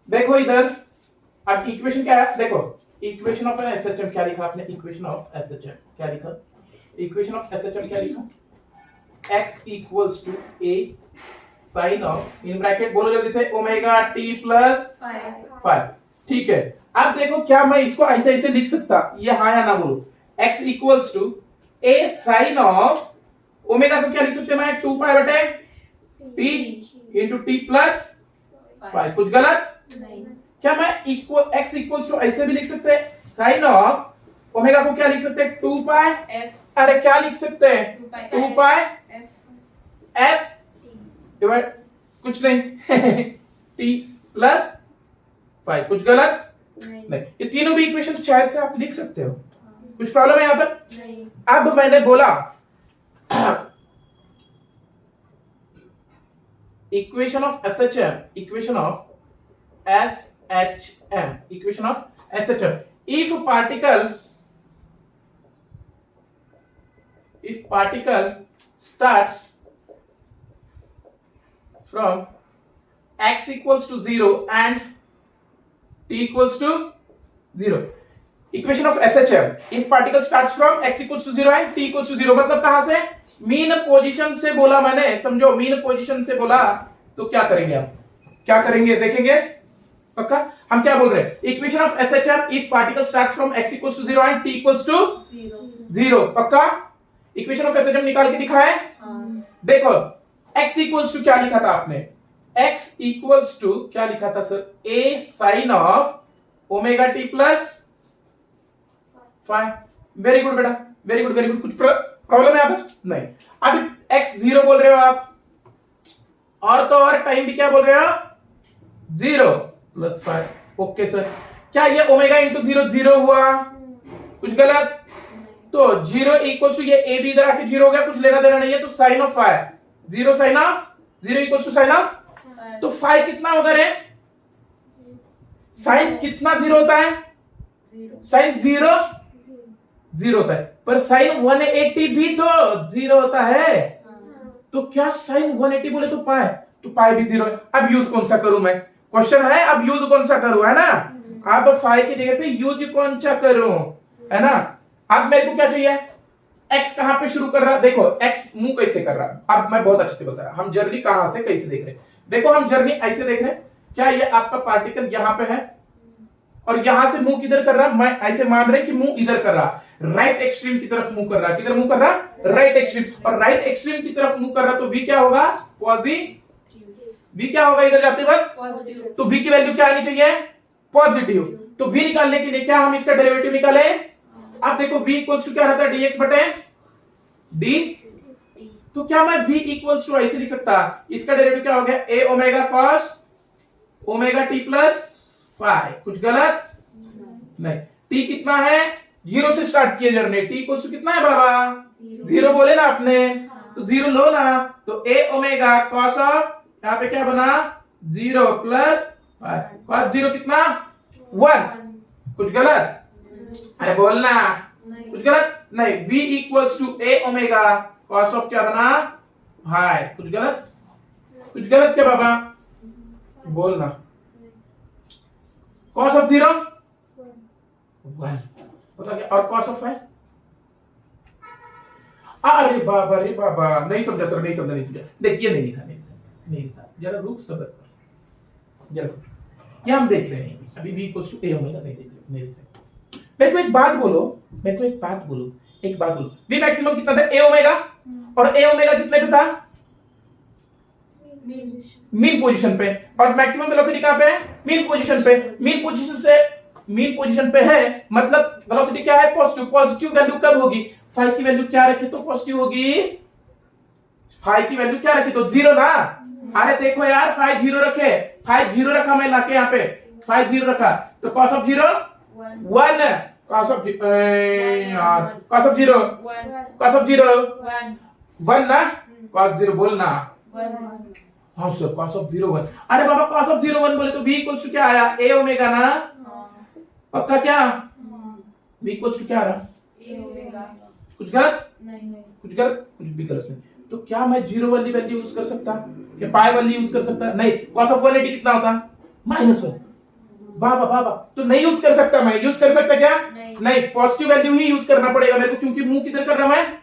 देखो इधर। अब इक्वेशन क्या है, देखो इक्वेशन ऑफ एन एसएचएम क्या लिखा आपने, इक्वेशन ऑफ एसएचएम क्या लिखा, इक्वेशन ऑफ एसएचएम क्या लिखा, x equals to a sine of, in bracket बोलो जल्दी से, ओमेगा t प्लस 5, ठीक है। अब देखो क्या मैं इसको ऐसे ऐसे लिख सकता, ये हाँ या ना बोलो, x equals to a sine of omega को क्या लिख सकते हैं मैं 2 पाई बटे टी इंटू टी प्लस 5। कुछ गलत नहीं। क्या मैं इक्वल x इक्वल्स टू ऐसे भी लिख सकते हैं साइन ऑफ ओमेगा को क्या लिख सकते हैं 2 पाई F अरे क्या लिख सकते हैं 2 पाई F f डिवाइड कुछ नहीं t प्लस 5। कुछ गलत नहीं। ये तीनों भी इक्वेशन शायद से आप लिख सकते हो। कुछ प्रॉब्लम है यहाँ पर? नहीं। अब मैंने बोला equation of SHM, equation of SHM, equation of SHM, if particle starts from x equals to 0 and t equals to 0, equation of SHM, if particle starts from x equals to 0 and t equals to 0, मतलब कहां से? Mean position से बोला मैंने, समझो mean position से बोला तो क्या करेंगे हम? क्या करेंगे देखेंगे पक्का। हम क्या बोल रहे हैं? Equation of SHM if particle starts from x equals to 0 and t equals to 0, पक्का। इक्वेशन ऑफ SHM निकाल के दिखाए। देखो x इक्वल्स टू क्या लिखा था आपने? x इक्वल्स टू क्या लिखा था sir? a sin of omega t plus 5। Very good बेटा, वेरी गुड, वेरी गुड। कुछ प्रॉब्लम है यहाँ पर? नहीं। अब x 0 बोल रहे हो आप, और तो और टाइम भी क्या बोल रहे हो? 0 प्लस 5। ओके सर, क्या ये ओमेगा इंटू 0 0 हुआ? कुछ गलत? तो 0 इक्वल टू ये a भी इधर आके 0 हो गया, कुछ लेना देना नहीं है, तो sine of 5 0 sine of 0 equal to sine of, तो 5 कितना होगा रे? साइन कितना 0 होता है? साइन 0 0 होता है, पर साइन 180 भी तो 0 होता है। तो क्या साइन 180 बोले तो पाई, तो पाई भी 0 है। अब यूज कौन सा करूं मैं? क्वेश्चन है अब यूज कौन सा करूं, है ना। अब फाई की जगह पे यूज कौन सा करूं, है ना। अब मेरे को क्या चाहिए? x कहां पे शुरू कर रहा है? देखो x मूव कैसे कर रहा है, अब मैं बहुत अच्छे से बता रहा हूं। हम जर्नी कहां से कैसे देख रहे हैं? देखो हम जर्नी ऐसे देख रहे हैं, क्या ये आपका पार्टिकल यहां पे है और यहां से मूव किधर कर रहा है? मैं ऐसे मान रहे कि मूव इधर कर रहा, राइट एक्सट्रीम की तरफ मूव कर रहा है। किधर मूव कर रहा? Right extreme. और राइट एक्सट्रीम की तरफ मूव कर रहा, तो v क्या होगा? पॉजिटिव। v क्या होगा इधर जाते वक्त? पॉजिटिव। तो v की वैल्यू क्या आनी चाहिए? पॉजिटिव। तो v निकालने के लिए क्या हम इसका डेरिवेटिव निकाले? अब देखो v इक्वल्स टू क्या रहता है? dx बटे d। तो क्या मैं v इक्वल्स टू ऐसे लिख सकता? इसका डेरिवेटिव क्या हो गया? a omega cos omega t plus 5। कुछ गलत नहीं। t कितना है? 0 से स्टार्ट किया जर्नी। t इक्वल्स टू कितना है बाबा? 0 बोले ना आपने, तो 0 लो ना, तो a ओमेगा cos ऑफ, यहाँ पे क्या बना? 0 प्लस 5। cos 0 कितना? 1। कुछ गलत? अरे बोलना। कुछ गलत नहीं। v equals to a omega cos of क्या बना? हाई। कुछ गलत? कुछ गलत क्या बाबा? बोलना। cos ऑफ 0 1 पता क्या, और cos ऑफ है? अरे बाबा रे बाबा, नहीं समझा सर, नहीं समझा, नहीं समझा। देखिए नहीं लिखा, नहीं लिखा, जरा रुक सबर कर, जरा सबर। ये हम देख रहे हैं अभी v equals to a omega, नहीं देख रहे, नहीं देख रहे। मेरे को एक बात बोलो, मेरे को एक बात बोलो, एक बात बोलो, v मैक्सिमम कितना था? a ओमेगा, और a ओमेगा कितने पे था? मीन पोजीशन पे। और मैक्सिमम वेलोसिटी कहां पे है? मीन पोजीशन पे। मीन पोजीशन से मीन पोजीशन पे है, मतलब वेलोसिटी क्या है? पॉजिटिव। पॉजिटिव वैल्यू कब होगी? फाई की वैल्यू क्या रखे तो पॉजिटिव होगी? फाई की वैल्यू क्या रखे तो 0 ना। अरे देखो यार, फाई 0 रखे, फाई 0 रखा मैं लाके यहाँ पे, फाई 0 रखा, तो cos ऑफ 0 1, cos ऑफ यार cos ऑफ 0 cos ऑफ 0 1 ना, cos 0 बोलना। हाँ सर, cos ऑफ 0 1। अरे बाबा cos ऑफ 0 1 बोले तो v इक्वल्स टू क्या आया? a ओमेगा ना, पक्का क्या? v इक्वल्स टू क्या आ रहा? कुछ गलत नहीं, कुछ गलत, कुछ भी गलत नहीं। तो क्या मैं 0 वाली वैल्यू यूज कर सकता? क्या पाई वाली यूज कर सकता? नहीं। cos ऑफ 180 कितना होता? -1। बाबा बाबा, तो नहीं यूज कर सकता मैं। यूज कर सकता क्या? नहीं, पॉजिटिव वैल्यू ही यूज करना पड़ेगा मेरे को, क्योंकि मूव किधर कर रहा मैं?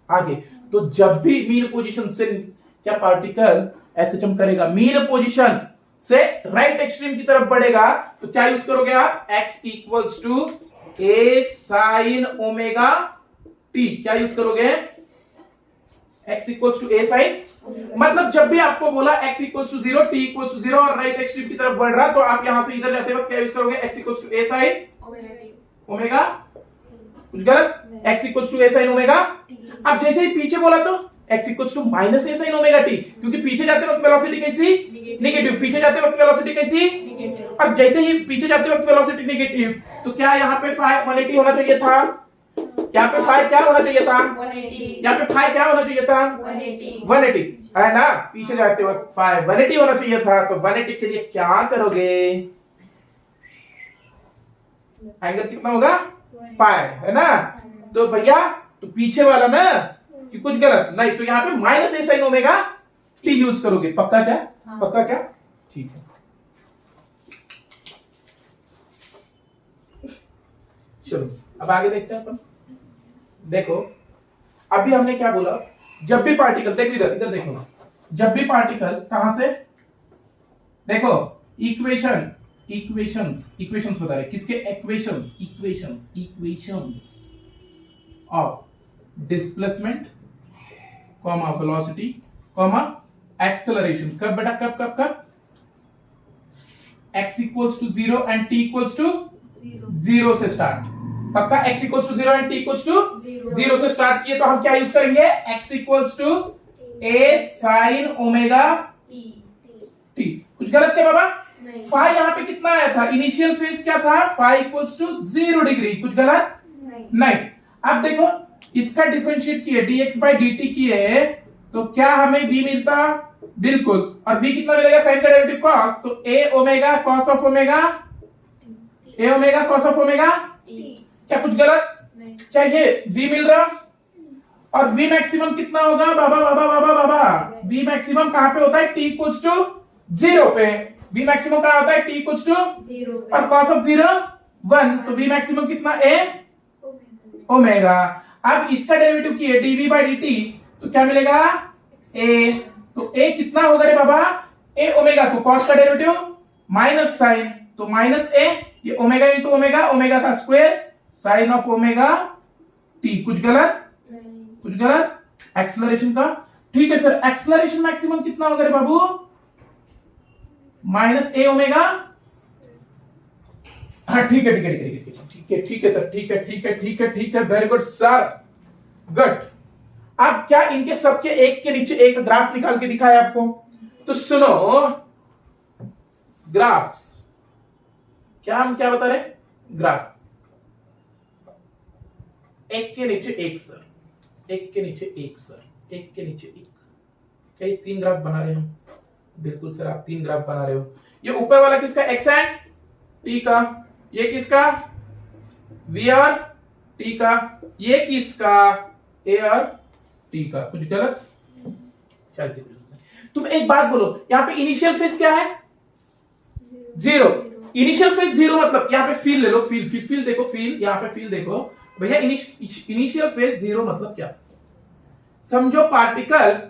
आगे। तो जब भी मीन पोजीशन से क्या पार्टिकल SHM करेगा, मीन पोजीशन से राइट एक्सट्रीम की तरफ बढ़ेगा, तो क्या यूज करोगे आप? x equals to a sin omega t। क्या यूज करोगे? x equals to a sine, मतलब जब भी आपको बोला x equals to 0, t equals to 0 और राइट एक्सट्रीम की तरफ बढ़ रहा, तो आप यहां से इधर जाते वक्त क्या यूज करोगे, x equals to a sine omega, कुछ गलत, x equals to a sine omega. अब जैसे ही पीछे बोला तो x equals to minus a sine omega t, क्योंकि पीछे जाते वक्त वेलोसिटी कैसी, नेगेटिव, पीछे जाते वक्त वेलोसिटी कैसी, और जैसे ही पीछे जाते वक्त वेलोसिटी नेगेटिव, तो क्या यहाँ पे फाइ 180 होना चाहिए था, यहाँ पे फाइ क्या होना चाहिए था, 180, यहाँ पे फाइ क्या होना चाहिए था, 180 है ना, पीछे जाते वक्त फाइ 180 होना चाहिए था। तो 180 के लिए क्या करोगे, एंगल कितना होगा, पाई, है ना। तो भैया तो पीछे वाला ना कि कुछ गलत नहीं, तो यहाँ पे माइनस ए साइन ओमेगा टी यूज करोगे, पक्का क्या, पक्का क्या, ठीक है। चलो अब आगे देखते हैं अपन। देखो अभी हमने क्या बोला, जब भी पार्टिकल, देखो इधर इधर देखो, जब भी पार्टिकल कहां से, देखो इक्वेशंस बता रहे, किसके, equations of displacement comma velocity comma acceleration, कब बेटा, कब कब कब, x equals to 0 and t equals to 0 से स्टार्ट, पक्का, x equals to 0 and t equals to 0 से स्टार्ट किए, तो हम क्या यूज करेंगे, x equals to a sin omega t, कुछ गलत क्या बाबा, फाइ यहाँ पे कितना आया था, इनिशियल फेज क्या था, फाइ इक्वल्स टू 0 डिग्री, कुछ गलत नहीं। अब देखो इसका डिफरेंशिएट किए dx by dt किए, तो क्या हमें v मिलता, बिल्कुल, और v कितना मिलेगा, साइन का डेरिवेटिव cos, तो a omega cos of omega, a omega cos of omega, क्या कुछ गलत, क्या ये v मिल रहा, और v मैक्सिमम कितना होगा, बाबा बाबा बाबा बाबा, v मैक्सिमम कहां पे होता है, t इक्वल्स टू 0 पे, v मैक्सिमम कहां होता है, t इक्वल्स टू 0 और cos ऑफ 0 1, तो v मैक्सिमम कितना, a ओमेगा। अब इसका डेरिवेटिव किए dv by dt, तो क्या मिलेगा, a, तो a कितना होगा रे बाबा, a ओमेगा, तो cos का डेरिवेटिव माइनस साइन, तो माइनस a, ये ओमेगा इंटू ओमेगा, ओमेगा का square sine of omega t, कुछ गलत, कुछ गलत, एक्सेलरेशन का, ठीक है सर, एक्सेलरेशन मैक्सिमम कितना होगा रे बाबू, माइनस a ओमेगा, हाँ ठीक है ठीक है ठीक है ठीक है ठीक है सर, ठीक है ठीक है ठीक है ठीक है, वेरी गुड सर, गुड। अब क्या इनके सबके एक के नीचे एक ग्राफ निकाल के दिखाया आपको, तो सुनो ग्राफ्स, क्या हम क्या बता रहे, ग्राफ, एक के नीचे एक सर, एक के नीचे एक सर, एक के नीचे एक, क्या ये 3 ग्राफ बना रहे हम, बिल्कुल सर आप 3 ग्राफ बना रहे हो। ये ऊपर वाला किसका, x एंड t का, ये किसका, v और t का, ये किसका, a और t का, कुछ गलत, चल से तुम एक बात बोलो, यहाँ पे इनिशियल फेज क्या है, 0, इनिशियल फेज 0 मतलब यहाँ पे फील ले लो, फील देखो, फील यहाँ पे फील देखो भैया, इनिशियल फेज 0 मतलब क्या, समझो पार्टिकल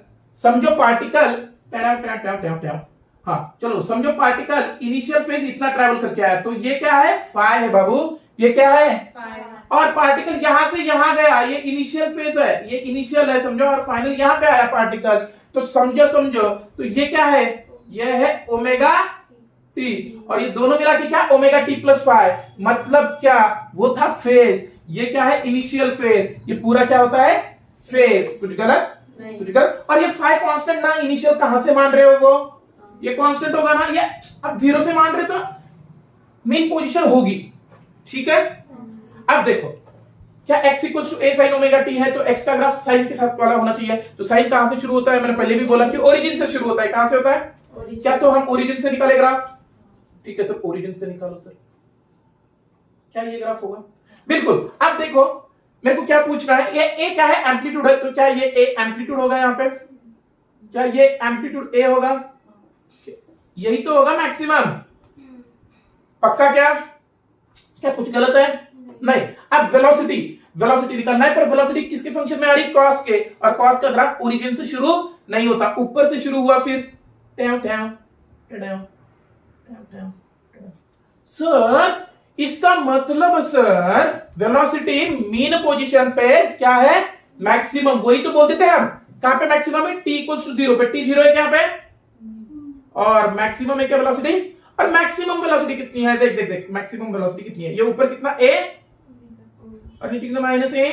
हाँ चलो समझो पार्टिकल इनिशियल फेज इतना ट्रैवल करके आया, तो ये क्या है, फाइ है बाबू, ये क्या है, और पार्टिकल यहां से यहां गया, ये इनिशियल फेज है, ये इनिशियल है समझो, और फाइनल यहां पे आया पार्टिकल, तो समझो तो ये क्या है, ये है ओमेगा टी, और ये दोनों मिला के क्या, ओमेगा टी प्लस फाइ, मतलब क्या, वो था फेज, ये क्या है, इनिशियल फेज, ये पूरा क्या होता है, फेज, कुछ गलत, कुछ गलत, और ये फाइ कांस्टेंट ना, इनिशियल कहां से मान रहे हो, वो ये कांस्टेंट होगा ना, ये अब 0 से मान रहे तो मेन पोजीशन होगी, ठीक है। अब देखो क्या x equals to a sin omega t है, तो x का ग्राफ साइन के साथ वाला होना चाहिए, तो साइन कहां से शुरू होता है, मैंने पहले भी बोला कि ओरिजिन से शुरू होता है, कहां से होता है, क्या, तो हम ओरिजिन से निकाले ग्राफ, ठीक है सर, ओरिजिन से निकालो सर, क्या ये ग्राफ होगा, बिल्कुल। अब देखो मेरे को क्या पूछना है, ये a क्या है, एम्पलीट्यूड है, तो क्या ये a एम्पलीट्यूड होगा, यहाँ पे क्या ये एम्पलीट्यूड a होगा, यही तो होगा मैक्सिमम, पक्का क्या, क्या कुछ गलत है, नहीं। अब वेलोसिटी निकालना है, पर वेलोसिटी किसके फंक्शन में आ रही, cos के, और cos का ग्राफ ओरिजिन से शुरू नहीं होता, ऊपर से शुरू हुआ, फिर सर इसका मतलब सर वेलोसिटी मीन पोजीशन पे क्या है, मैक्सिमम, वही तो बोलते थे हम, कहां पे मैक्सिमम है? t इक्वल्स टू 0 पे। t 0 है क्या पे? और मैक्सिमम है क्या वेलोसिटी? और मैक्सिमम वेलोसिटी कितनी है? देख देख देख, मैक्सिमम वेलोसिटी कितनी है? ये ऊपर कितना a और नीचे कितना माइनस a।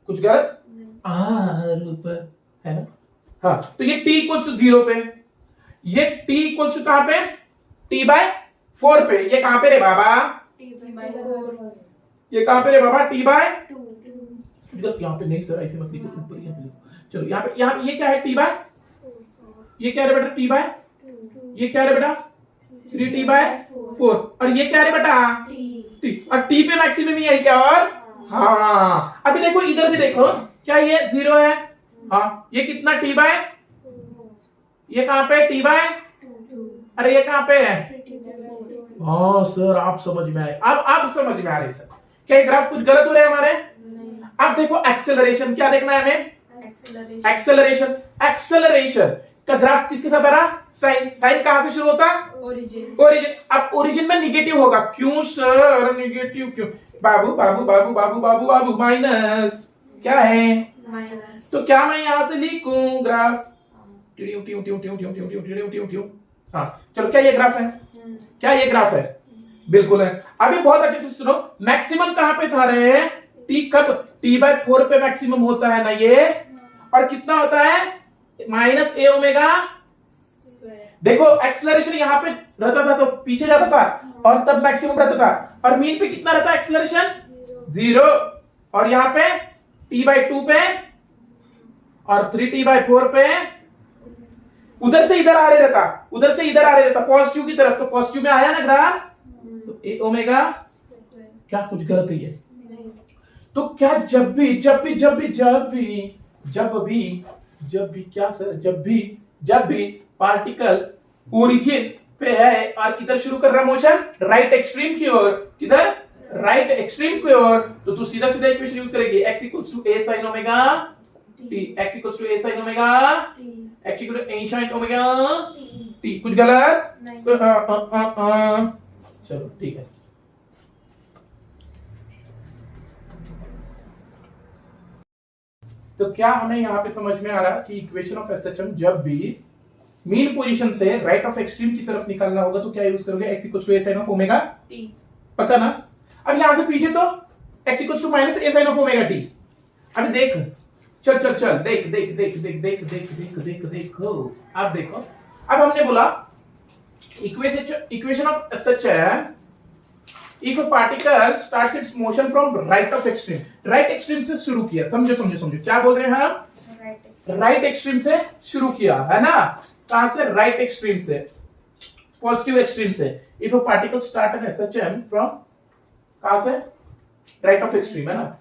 कुछ गलत? r ऊपर है ना? हाँ, तो ये t इक्वल्स टू 0 पे, ये t इक्वल्स टू कहां पे? t बाय 4 पे। ये कहां पे रे बाबा? ये कहां पे रे बाबा? t bye 2। यहाँ पे नहीं सर, ऐसे मत लिखो, ऊपर यहाँ पे लिखो। चलो यहाँ ये क्या है? t बाय, ये क्या है बेटा? t बाय, ये क्या है बेटा? 3t bye 4। और ये क्या है बेटा? t। और t पे मैक्सिमम ही है क्या? और हाँ, अभी देखो इधर भी देखो, क्या ये 0 है? हाँ, ये कितना? t बाय, ये कहां पे? t बाय, अरे ये कहां पे है? हाँ सर, आप समझ में आए, अब समझ में आ रही सर। क्या ये ग्राफ कुछ गलत हो रहा है हमारे? अब देखो एक्सेलरेशन, क्या देखना है हमें? एक्सेलरेशन। एक्सेलरेशन का ग्राफ किसके साथ आ रहा? साइन। साइन कहां से शुरू होता? ओरिजिन। अब ओरिजिन में निगेटिव होगा। क्यों सर निगेटिव क्यों? बाबू बाबू बाबू बाबू बाबू बाबू माइनस क्या है? माइनस। तो क्या मैं यहां से लिखूं ग्राफ? ट्यू ट्यू ट्यू ट्यू ट्यू ट्यू ट्यू ट्यू ट्यू। हाँ चलो, क्या ये ग्राफ है? क्या ये ग्राफ है? बिल्कुल है। अभी बहुत अच्छे से सुनो, मैक्सिमम कहां पे था रे? t कब? t बाय 4 पे मैक्सिमम होता है ना ये, और कितना होता है? Minus a omega. देखो एक्सेलरेशन यहाँ पे रहता था तो पीछे रहता था, और तब मैक्सिमम रहता था, और मीन पे कितना रहता है एक्सेलरेशन? 0। और यहाँ पे t बाय 2 पे और 3t बाय 4 पे, उधर से इधर आ रहे रहता, उधर से इधर आ रहे रहता, पॉजिटिव की तरफ। तो पॉजिटिव में आया ना ग्राफ, तो a ओमेगा। क्या कुछ गलत है? तो क्या जब भी क्या सर, जब भी पार्टिकल ओरिजिन पे है और किधर शुरू कर रहा मोशन? राइट एक्सट्रीम की ओर। किधर? राइट एक्सट्रीम की ओर। तो तू सीधा सीधा इक्वेशन यूज करेगी, x equals to a sin omega t, x equals to a sin omega t, x equal to a sin omega t। कुछ गलत? चलो ठीक है। तो क्या हमें यहाँ पे समझ में आ रहा कि इक्वेशन ऑफ एसएचएम जब भी मीन पोजीशन से राइट ऑफ एक्सट्रीम की तरफ निकालना होगा तो क्या यूज करोगे? x equals to a sin of omega t। पता ना? अब यहां से पीछे तो x equals to minus a sin of omega t। अभी देख, चल देख अब देखो, अब हमने बोला equation of SHM if a particle starts its motion from right of extreme, right extreme से शुरू किया। समझो क्या बोल रहे हैं हम? राइट एक्सट्रीम से शुरू किया है ना? कहां से? राइट एक्सट्रीम से, पॉजिटिव एक्सट्रीम से। if a particle start an SHM from कहां से? राइट ऑफ एक्सट्रीम है ना?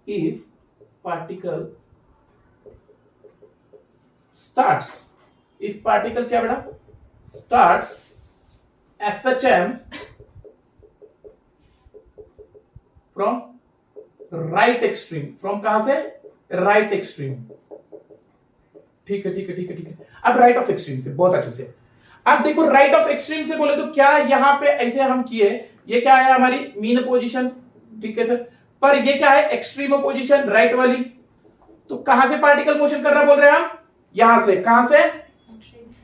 if particle क्या बेटा? starts SHM from right extreme. From कहां से? Right extreme. ठीक है। अब राइट ऑफ एक्सट्रीम से, बहुत अच्छे से। अब देखो राइट ऑफ एक्सट्रीम से बोले तो क्या यहां पे ऐसे हम किए, ये क्या है? हमारी मीन पोजीशन, ठीक है सर। पर ये क्या है? एक्सट्रीम पोजीशन राइट वाली। तो कहां से पार्टिकल मोशन कर रहा बोल रहे हैं हम? यहां से। कहां से?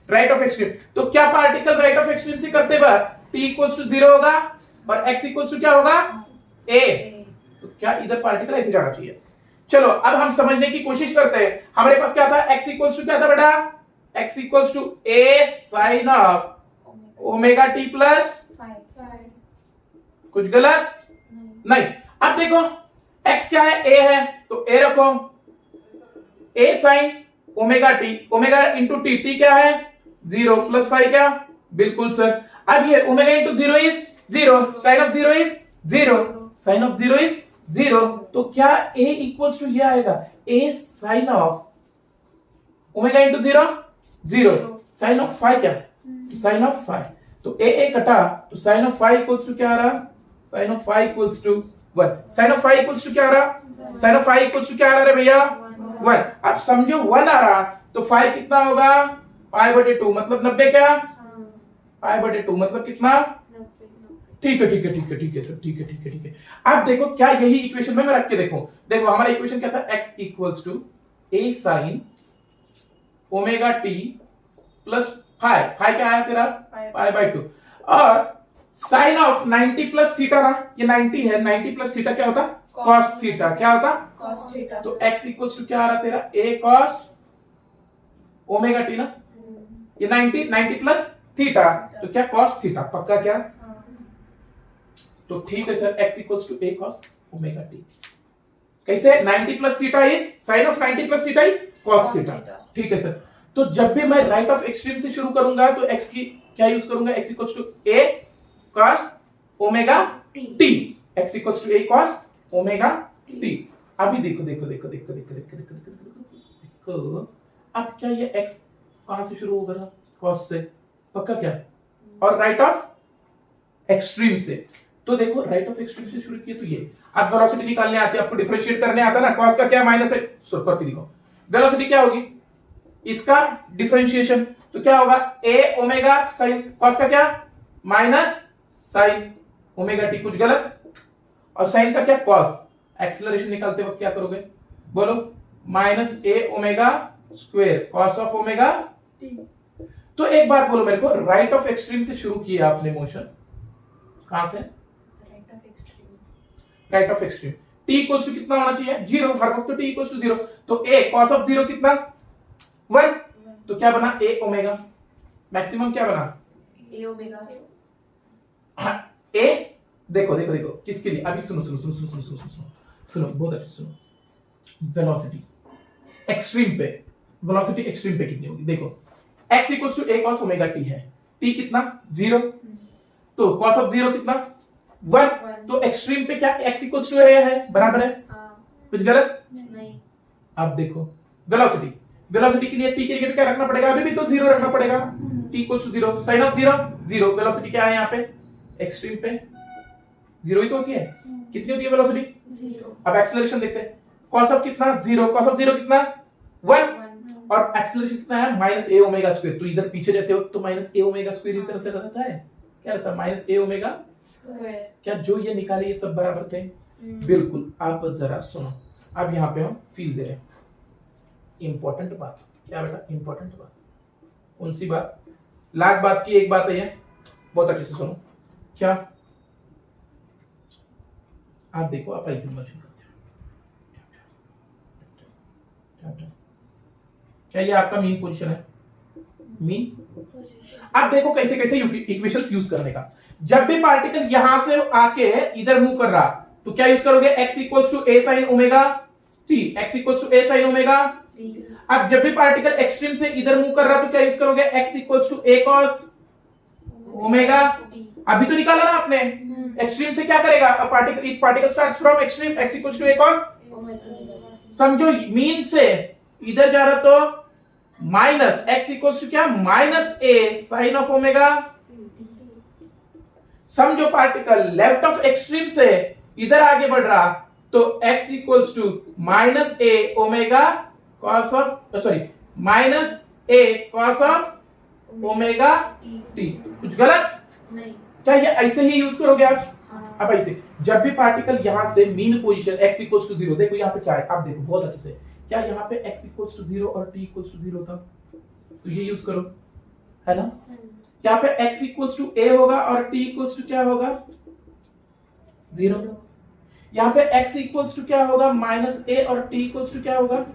Right of extreme. तो क्या पार्टिकल राइट ऑफ एक्सट्रीम से करते वक्त t इक्वल्स टू 0 होगा और x इक्वल्स टू क्या होगा? a। तो क्या इधर पार्टिकल ऐसे जाना चाहिए? चलो अब हम समझने की कोशिश करते हैं। हमारे पास क्या था? x इक्वल्स टू क्या था बेटा? x equals to a sin of omega t plus 5। कुछ गलत? नहीं। अब देखो x क्या है? a है, तो a रखो। a sin omega t, omega into T, T क्या है? 0 प्लस 5 क्या? बिल्कुल सर। अब ये omega into 0 is 0, sine of 0 is 0, sine of 0 is 0। तो क्या a इक्वल्स टू ये आएगा? a sine of omega into 0 0, sine of 5 क्या? Sine of 5। तो a कटा, तो साइन ऑफ 5 इक्वल्स टू क्या आ रहा? Sine of 5 equals to 1। Sine of 5 equals to क्या आ रहा? साइन ऑफ 5 इक्वल्स टू क्या आ रहा है भैया? 1। अब समझो 1 आ रहा, तो 5 कितना होगा? पाई बटे 2, मतलब 90 क्या? पाई बटे 2 मतलब कितना? ठीक है सर, ठीक है। अब देखो क्या यही इक्वेशन में मैं रख के देखो हमारा इक्वेशन क्या था, x equals to a sin omega t plus phi क्या आया तेरा, पाई बाय 2, और साइन ऑफ 90 प्लस थीटा ना, ये 90 है, 90 प्लस थीटा क्या होता, cos थीटा, क्या होता, cos थीटा। तो x इक्वल्स टू क्या आ रहा तेरा, a cos ओमेगा t ना, ये 90 प्लस थीटा, तो क्या cos थीटा, पक्का क्या, तो ठीक है sir, x equals to a cos omega t, कैसे, 90 plus theta is sine of 90 plus theta is cos theta, ठीक है सर। तो जब भी मैं राइट ऑफ एक्सट्रीम से शुरू करूंगा तो x की क्या यूज करूंगा, x equals to a cos omega t, x equals to a cos omega t। अभी देखो, अब क्या ये x कहां से शुरू होगा, cos से, पक्का क्या, और राइट ऑफ एक्सट्रीम से, तो देखो राइट ऑफ एक्सट्रीम से शुरू किए तो ये, अब वेलोसिटी निकालने आती है, आपको डिफरेंशिएट करने आता है ना, cos का क्या माइनस है, करके दिखाओ, वेलोसिटी क्या होगी, इसका डिफरेंशिएशन, तो क्या होगा, a ओमेगा साइन cos का क्या माइनस साइन ओमेगा t, कुछ गलत, और साइन का क्या cos, एक्सीलरेशन निकालते वक्त क्या करोगे, बोलो, minus a omega square cos of omega t। तो एक बात बोलो मेरे को, राइट ऑफ एक्सट्रीम से शुरू किया आपने मोशन, कहां से, right of extreme, t equals to कितना होना चाहिए, 0, हर वक्त तो t इक्वल्स टू 0, तो a cos ऑफ 0 कितना, 1, तो क्या बना, a ओमेगा, मैक्सिमम क्या बना, a ओमेगा, a, देखो किसके लिए, अभी सुनो, बहुत अच्छे सुनो, वेलोसिटी एक्सट्रीम पे कितनी होगी, देखो x equals to a cos omega t है, t कितना 0, तो cos ऑफ 0 कितना 1, तो एक्सट्रीम पे क्या x इक्वल्स टू a है, बराबर है, कुछ गलत नहीं। अब देखो वेलोसिटी के लिए t के लिए क्या रखना पड़ेगा, अभी भी तो 0 रखना पड़ेगा, t equals to 0, sine of 0, velocity क्या है यहाँ पे, एक्सट्रीम पे 0 ही तो होती है, कितनी होती है वेलोसिटी, 0। अब एक्सीलरेशन देखते हैं, cos ऑफ कितना 0, cos ऑफ 0 कितना 1, और एक्सीलरेशन कितना है, माइनस a ओमेगा स्क्वायर, तो इधर पीछे रहते हो तो माइनस a ओमेगा स्क्वायर इधर रहता है, क्या रहता है, माइनस a ओमेगा स्क्वायर, क्या जो ये निकाले ये सब बराबर थे, बिल्कुल। आप जरा सुनो, अब यहाँ पे हम फील दे रहे हैं, इंपॉर्टेंट बात, क्या बेटा, इंपॉर्टेंट बात, कौन सी बात, लाख बात की एक बात है ये, बहुत अच्छे से सुनो, क्या, आप देखो, आप ऐसे मशीन करते हो, क्या ये आपका मीन पोजीशन है, मीन, अब देखो कैसे इक्वेशंस यूज करने का, जब भी पार्टिकल यहां से आके इधर मूव कर रहा, तो क्या यूज करोगे, x equals to a sin omega t, x equals to a sin omega t। अब जब भी पार्टिकल एक्सट्रीम से इधर मूव कर रहा तो क्या यूज करोगे, x equals to a cos omega t। अभी तो निकाला ना आपने, एक्सट्रीम से क्या करेगा, particle, if particle starts from extreme, x equals to a cos, समझो मीन से इधर जा रहा तो माइनस x इक्वल्स टू क्या, minus a sin of omega, समझो पार्टिकल लेफ्ट ऑफ एक्सट्रीम से इधर आगे बढ़ रहा तो x equals to minus a omega cos of, sorry, minus a cos of omega t, कुछ गलत नहीं, क्या ये ऐसे ही यूज करोगे आप, अब ऐसे, जब भी पार्टिकल यहां से mean position x equals to 0, देखो यहाँ पे क्या है, आप देखो बहुत अच्छे से, क्या यहाँ पे x इक्वल्स टू 0 और t इक्वल्स टू 0 था, तो ये यूज करो, है ना, यहाँ पे x इक्वल्स टू a होगा और t इक्वल्स टू क्या होगा, 0, यहाँ पे x इक्वल्स टू क्या होगा, माइनस a, और t इक्वल्स टू क्या होगा,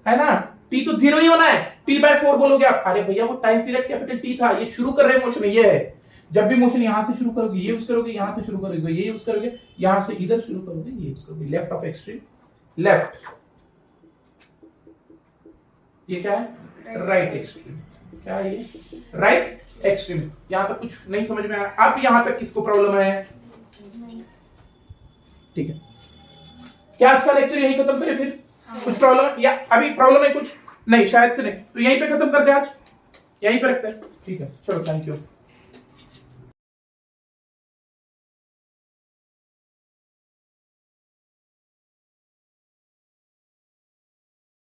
है ना, t तो 0 ही होना है, t/4 बोलोगे आप, अरे भैया वो टाइम पीरियड कैपिटल t था, ये शुरू कर रहे मोशन, ये है, जब भी मोशन यहां से शुरू करोगे ये यूज करोगे, यहां से शुरू करोगे ये यूज करोगे, यहां से इधर शुरू करोगे ये यूज करोगे, लेफ्ट ऑफ एक्सट्रीम, लेफ्ट, ये क्या है, राइट एक्सट्रीम, क्या है ये, राइट एक्सट्रीम। यहां तक कुछ नहीं समझ में आया, अब यहां तक किसको प्रॉब्लम है, ठीक है, क्या आज का लेक्चर यही खत्म करें फिर, कुछ प्रॉब्लम या अभी प्रॉब्लम है कुछ नहीं, शायद से नहीं, तो यहीं पे खत्म करते हैं आज, यहीं पे रखते हैं, ठीक है, चलो, थैंक यू।